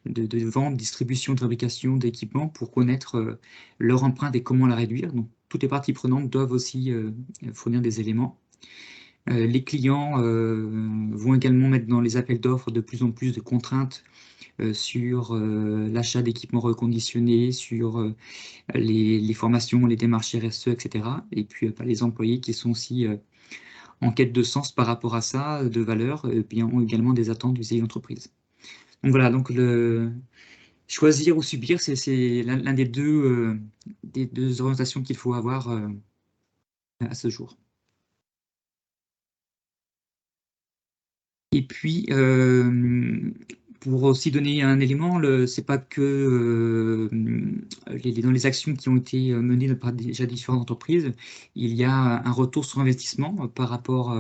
S4: vente, distribution, de fabrication d'équipements pour connaître leur empreinte et comment la réduire. Donc, toutes les parties prenantes doivent aussi fournir des éléments. Les clients vont également mettre dans les appels d'offres de plus en plus de contraintes sur l'achat d'équipements reconditionnés, sur les formations, les démarches RSE, etc. Et puis les employés qui sont aussi en quête de sens par rapport à ça, de valeur, et puis ont également des attentes vis-à-vis de l'entreprise. Donc voilà, donc choisir ou subir, c'est l'un des deux orientations qu'il faut avoir à ce jour. Et puis, pour aussi donner un élément, c'est pas que dans les actions qui ont été menées par déjà différentes entreprises, il y a un retour sur investissement par rapport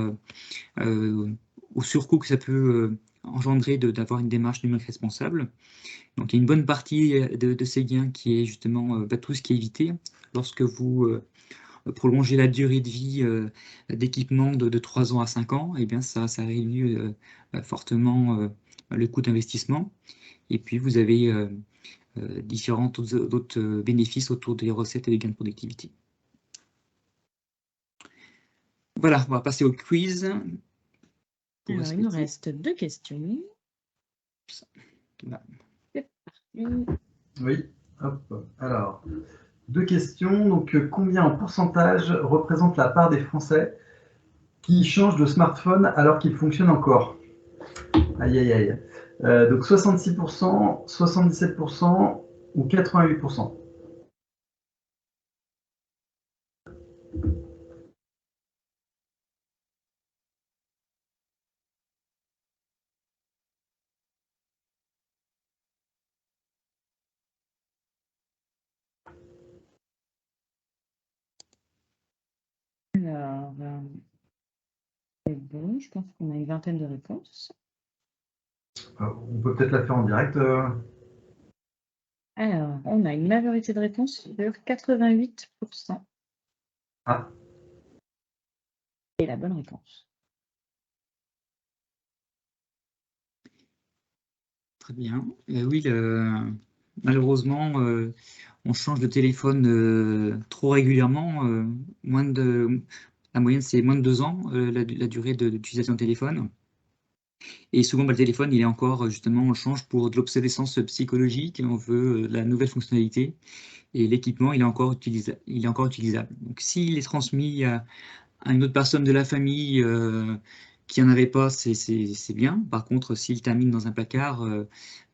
S4: au surcoût que ça peut engendrer d'avoir une démarche numérique responsable. Donc il y a une bonne partie de ces gains qui est justement tout ce qui est évité. Lorsque vous prolongez la durée de vie d'équipement de 3 ans à 5 ans, eh bien ça réduit fortement le coût d'investissement. Et puis vous avez différents d'autres bénéfices autour des recettes et des gains de productivité. Voilà, on va passer au quiz.
S1: Alors, il nous reste 2 questions.
S4: Voilà.
S1: C'est parti.
S3: Oui, hop. Alors, 2 questions. Donc, combien en pourcentage représente la part des Français qui changent de smartphone alors qu'il fonctionne encore? Aïe, aïe, aïe. Donc, 66%, 77% ou 88%?
S1: Alors, c'est bon, je pense qu'on a une vingtaine de réponses.
S3: On peut peut-être la faire en direct.
S1: Alors, on a une majorité de réponses sur 88%.
S3: Ah,
S1: Et la bonne réponse.
S4: Très bien. Oui, malheureusement, on change de téléphone trop régulièrement. La moyenne, c'est moins de 2 ans, la durée d'utilisation de téléphone. Et souvent, le téléphone, il est encore, justement, on change pour de l'obsolescence psychologique. On veut la nouvelle fonctionnalité. Et l'équipement, il est encore utilisable. Donc, s'il est transmis à une autre personne de la famille qui n'en avait pas, c'est bien. Par contre, s'il termine dans un placard,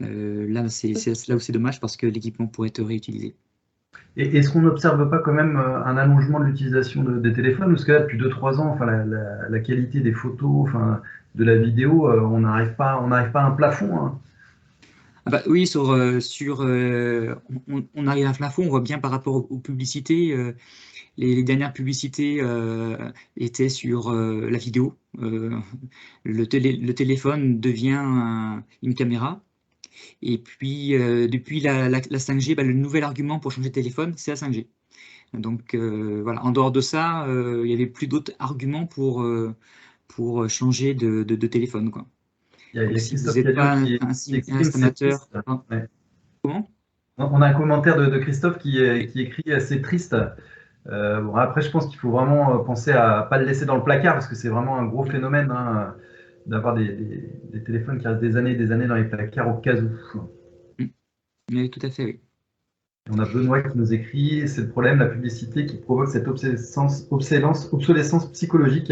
S4: là, c'est là où c'est dommage parce que l'équipement pourrait être réutilisé.
S3: et est-ce qu'on n'observe pas quand même un allongement de l'utilisation des téléphones? Parce que là, depuis 2-3 ans, enfin, la qualité des photos, enfin, de la vidéo, on n'arrive pas à un plafond, hein.
S4: Ah bah, oui, on arrive à un plafond, on voit bien par rapport aux publicités. Les dernières publicités étaient sur la vidéo. Le téléphone devient une caméra. Et puis, depuis la 5G, le nouvel argument pour changer de téléphone, c'est la 5G. Donc, voilà. En dehors de ça, il n'y avait plus d'autres arguments pour changer de téléphone, quoi.
S3: Il y a
S4: Donc, si vous
S3: Christophe
S4: n'êtes
S3: Cadio
S4: pas
S3: qui
S4: un
S3: exprime c'est
S4: installateur...
S3: triste. Ouais.
S4: Comment?
S3: On a un commentaire de Christophe qui écrit c'est triste. Bon, après, je pense qu'il faut vraiment penser à pas le laisser dans le placard parce que c'est vraiment un gros phénomène, hein, d'avoir des téléphones qui restent des années et des années dans les placards au cas où.
S4: Oui, tout à fait, oui.
S3: Et on a Benoît qui nous écrit c'est le problème, la publicité qui provoque cette obsolescence psychologique.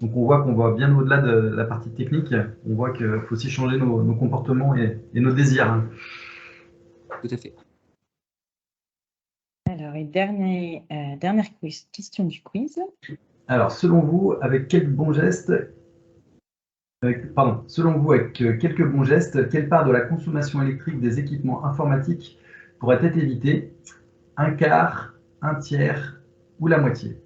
S3: Donc on voit qu'on va bien au-delà de la partie technique. On voit qu'il faut aussi changer nos comportements et nos désirs, hein.
S4: Tout à fait.
S1: Alors, et dernière question du quiz.
S3: Alors, selon vous, avec quelques bons gestes, quelle part de la consommation électrique des équipements informatiques pourrait être évitée? Un quart, un tiers ou la moitié?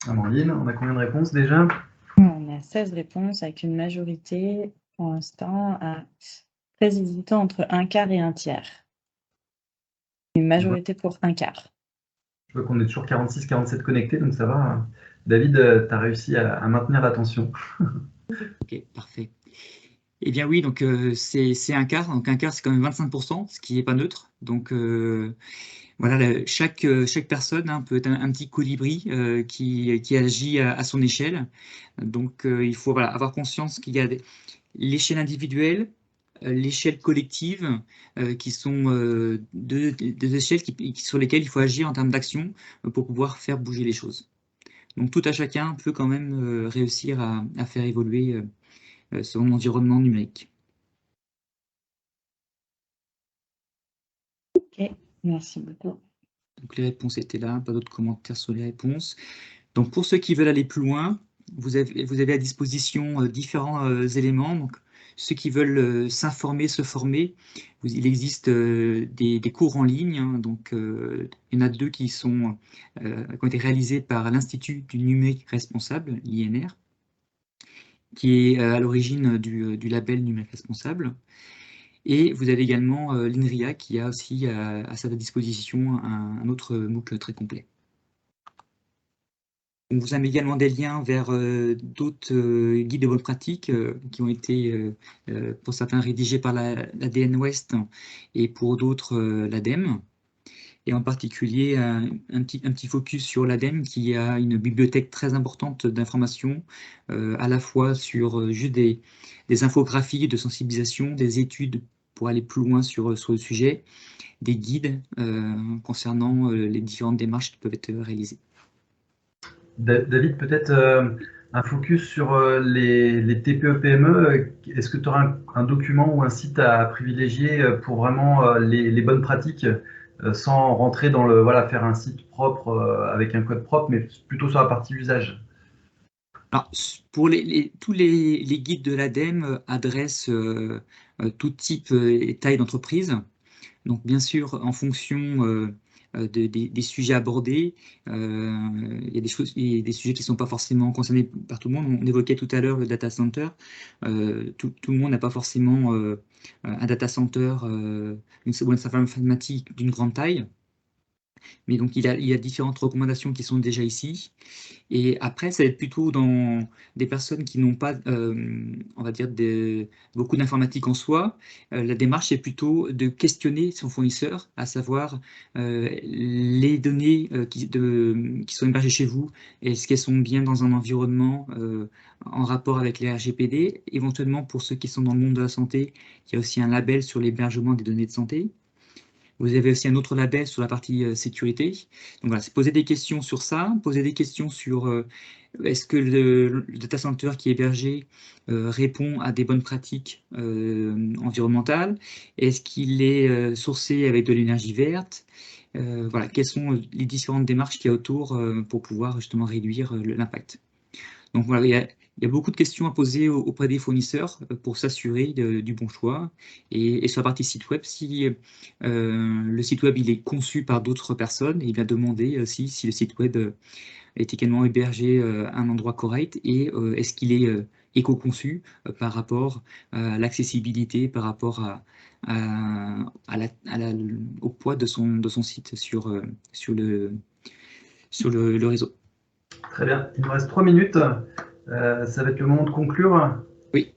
S3: Amandine, on a combien de réponses déjà?
S1: On a 16 réponses avec une majorité pour l'instant très hésitant entre un quart et un tiers. Une majorité pour un quart.
S3: Je vois qu'on est toujours 46-47 connectés, donc ça va. David, tu as réussi à maintenir l'attention.
S4: Ok, parfait. Eh bien oui, donc c'est un quart. Donc un quart, c'est quand même 25%, ce qui n'est pas neutre. Donc voilà, chaque personne peut être un petit colibri qui agit à son échelle. Donc il faut avoir conscience qu'il y a l'échelle individuelle, l'échelle collective, qui sont deux échelles sur lesquelles il faut agir en termes d'action pour pouvoir faire bouger les choses. Donc tout à chacun peut quand même réussir à faire évoluer son environnement numérique.
S1: Merci beaucoup.
S4: Donc les réponses étaient là, pas d'autres commentaires sur les réponses. Donc pour ceux qui veulent aller plus loin, vous avez à disposition différents éléments. Donc, ceux qui veulent s'informer, se former, il existe des cours en ligne. Hein, donc il y en a 2 qui ont été réalisés par l'Institut du numérique responsable, l'INR, qui est à l'origine du label numérique responsable. Et vous avez également l'INRIA qui a aussi à sa disposition un autre MOOC très complet. On vous a mis également des liens vers d'autres guides de bonnes pratiques qui ont été, pour certains, rédigés par l'ADN Ouest et pour d'autres, l'ADEME. Et en particulier, un petit focus sur l'ADEME qui a une bibliothèque très importante d'informations, à la fois sur juste des infographies de sensibilisation, des études pour aller plus loin sur le sujet, des guides concernant les différentes démarches qui peuvent être réalisées.
S3: David, peut-être un focus sur les TPE-PME. Est-ce que tu auras un document ou un site à privilégier pour vraiment les bonnes pratiques sans rentrer dans faire un site propre avec un code propre, mais plutôt sur la partie usage?
S4: Alors, pour tous les guides de l'ADEME adressent tout type et taille d'entreprise. Donc, bien sûr, en fonction des sujets abordés, il y a des sujets qui ne sont pas forcément concernés par tout le monde. On évoquait tout à l'heure le data center. Tout le monde n'a pas forcément un data center, une seconde salle informatique d'une grande taille. Mais donc, il y a différentes recommandations qui sont déjà ici. Et après, ça va être plutôt dans des personnes qui n'ont pas, on va dire, beaucoup d'informatique en soi. La démarche est plutôt de questionner son fournisseur, à savoir les données qui sont hébergées chez vous, est-ce qu'elles sont bien dans un environnement en rapport avec les RGPD. Éventuellement, pour ceux qui sont dans le monde de la santé, il y a aussi un label sur l'hébergement des données de santé. Vous avez aussi un autre label sur la partie sécurité. Donc voilà, c'est poser des questions sur ça, poser des questions sur est-ce que le data center qui est hébergé répond à des bonnes pratiques environnementales? Est-ce qu'il est sourcé avec de l'énergie verte? Voilà, quelles sont les différentes démarches qu'il y a autour pour pouvoir justement réduire l'impact. Donc voilà, il y a beaucoup de questions à poser auprès des fournisseurs pour s'assurer du bon choix. Et sur la partie site web, si le site web il est conçu par d'autres personnes, il va demander aussi si le site web est également hébergé à un endroit correct et est-ce qu'il est éco-conçu par rapport à l'accessibilité, par rapport au poids de son site sur le réseau.
S3: Très bien, il nous reste 3 minutes. Ça va être le moment de conclure.
S4: Oui,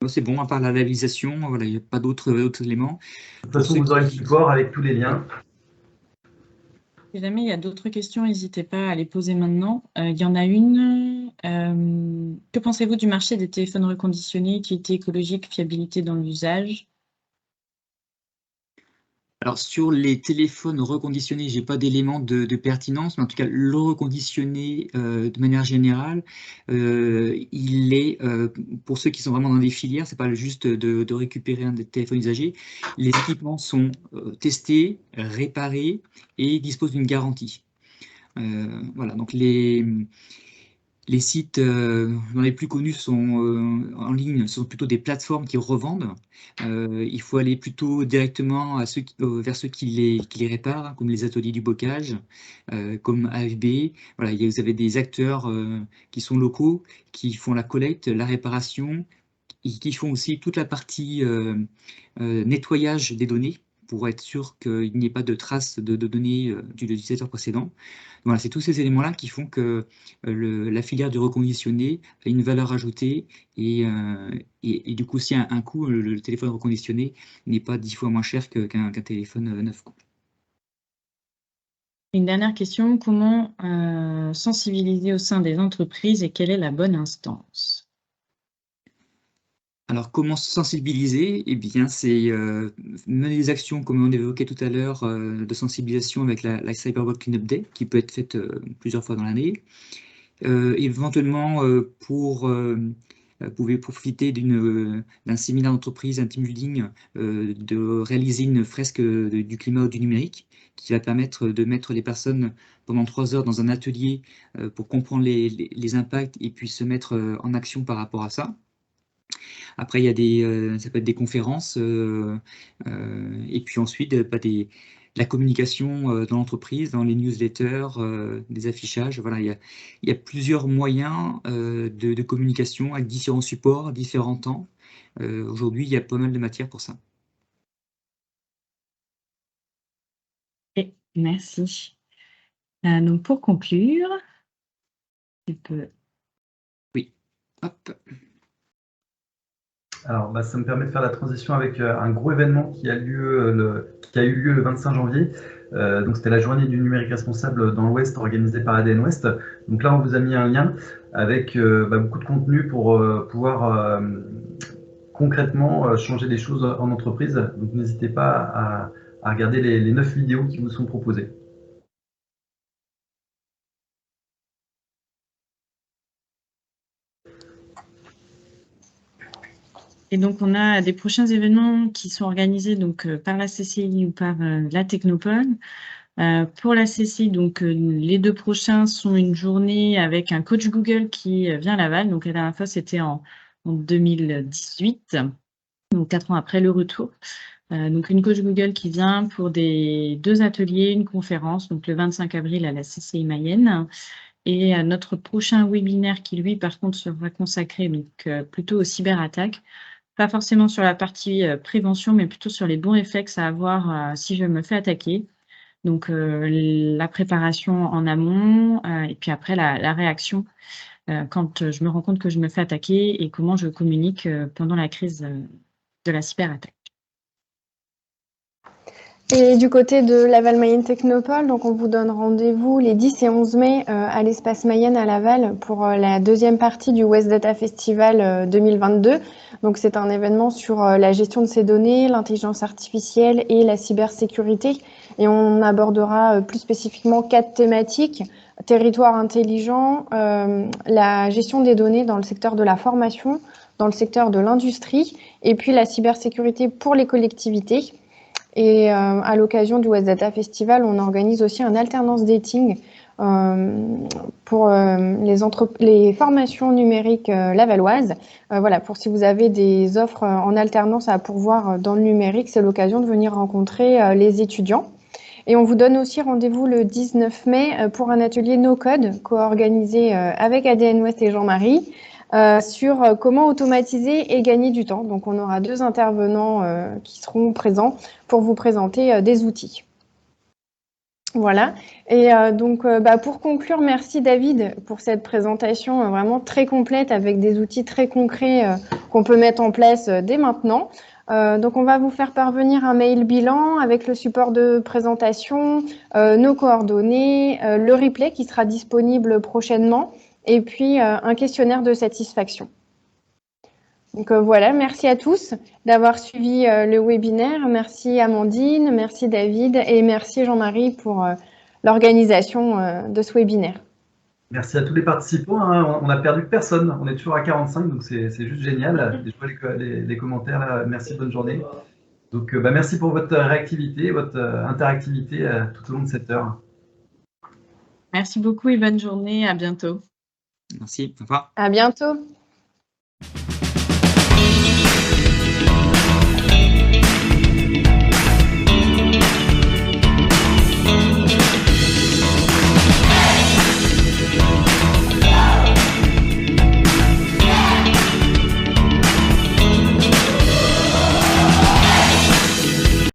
S4: c'est bon, à part la labellisation, voilà, il n'y a pas d'autres éléments.
S3: De toute façon, vous aurez le support avec tous les liens.
S1: Si jamais il y a d'autres questions, n'hésitez pas à les poser maintenant. Il y en a une. Que pensez-vous du marché des téléphones reconditionnés, utilité écologique, fiabilité dans l'usage?
S4: Alors, sur les téléphones reconditionnés, je n'ai pas d'éléments de pertinence, mais en tout cas, le reconditionné, de manière générale, il est, pour ceux qui sont vraiment dans des filières, ce n'est pas juste de récupérer un téléphone usagé. Les équipements sont testés, réparés et disposent d'une garantie. Voilà, donc les sites les plus connus sont en ligne, ce sont plutôt des plateformes qui revendent. Il faut aller plutôt directement vers ceux qui les réparent, hein, comme les ateliers du bocage, comme AFB. Voilà, vous avez des acteurs qui sont locaux, qui font la collecte, la réparation, et qui font aussi toute la partie nettoyage des données, pour être sûr qu'il n'y ait pas de traces de données du utilisateur précédent. Voilà, c'est tous ces éléments-là qui font que la filière du reconditionné a une valeur ajoutée et du coup, si un coût, le téléphone reconditionné n'est pas 10 fois moins cher qu'un téléphone neuf.
S1: Une dernière question, comment sensibiliser au sein des entreprises et quelle est la bonne instance?
S4: Alors, comment sensibiliser? Eh bien, c'est mener des actions, comme on évoquait tout à l'heure, de sensibilisation avec la Cyberworld Cleanup Day, qui peut être faite plusieurs fois dans l'année. Éventuellement, pour pouvez profiter d'un séminaire d'entreprise, un team building, de réaliser une fresque du climat ou du numérique qui va permettre de mettre les personnes pendant 3 heures dans un atelier pour comprendre les impacts et puis se mettre en action par rapport à ça. Après, il y a ça peut être des conférences, et puis ensuite, la communication dans l'entreprise, dans les newsletters, des affichages. Voilà, il y a plusieurs moyens de communication avec différents supports, différents temps. Aujourd'hui, il y a pas mal de matière pour ça.
S1: Et merci. Donc, pour conclure, tu peux...
S4: Oui, hop.
S3: Alors, ça me permet de faire la transition avec un gros événement qui a eu lieu le 25 janvier. Donc, c'était la journée du numérique responsable dans l'Ouest organisée par ADN Ouest. Donc là, on vous a mis un lien avec beaucoup de contenu pour pouvoir concrètement changer les choses en entreprise. Donc, n'hésitez pas à regarder les 9 vidéos qui vous sont proposées.
S1: Et donc, on a des prochains événements qui sont organisés donc, par la CCI ou par la Technopole. Pour la CCI, donc, les 2 prochains sont une journée avec un coach Google qui vient à Laval. Donc, la dernière fois, c'était en 2018, donc 4 ans après le retour. Donc, une coach Google qui vient pour 2 ateliers, une conférence, donc le 25 avril à la CCI Mayenne. Et notre prochain webinaire qui, lui, par contre, sera consacré donc, plutôt aux cyberattaques. Pas forcément sur la partie prévention, mais plutôt sur les bons réflexes à avoir si je me fais attaquer. Donc, la préparation en amont et puis après la réaction quand je me rends compte que je me fais attaquer et comment je communique pendant la crise de la cyberattaque.
S2: Et du côté de Laval Mayenne Technopole, donc on vous donne rendez-vous les 10 et 11 mai à l'espace Mayenne à Laval pour la deuxième partie du West Data Festival 2022. Donc c'est un événement sur la gestion de ces données, l'intelligence artificielle et la cybersécurité. Et on abordera plus spécifiquement 4 thématiques: territoire intelligent, la gestion des données dans le secteur de la formation, dans le secteur de l'industrie, et puis la cybersécurité pour les collectivités. Et à l'occasion du West Data Festival, on organise aussi un alternance dating pour les formations numériques lavalloises. Voilà, pour si vous avez des offres en alternance à pourvoir dans le numérique, c'est l'occasion de venir rencontrer les étudiants. Et on vous donne aussi rendez-vous le 19 mai pour un atelier No Code co-organisé avec ADN Ouest et Jean-Marie. Sur comment automatiser et gagner du temps. Donc, on aura 2 intervenants qui seront présents pour vous présenter des outils. Voilà. Et donc, pour conclure, merci David pour cette présentation vraiment très complète avec des outils très concrets qu'on peut mettre en place dès maintenant. Donc, on va vous faire parvenir un mail bilan avec le support de présentation, nos coordonnées, le replay qui sera disponible prochainement, et puis un questionnaire de satisfaction. Donc voilà, merci à tous d'avoir suivi le webinaire. Merci Amandine, merci David et merci Jean-Marie pour l'organisation de ce webinaire.
S3: Merci à tous les participants. Hein. On n'a perdu personne. On est toujours à 45, donc c'est juste génial. Je vois les commentaires là. Merci, bonne journée. Donc merci pour votre réactivité, votre interactivité tout au long de cette heure.
S1: Merci beaucoup et bonne journée. À bientôt.
S4: Merci. Au revoir.
S2: À bientôt.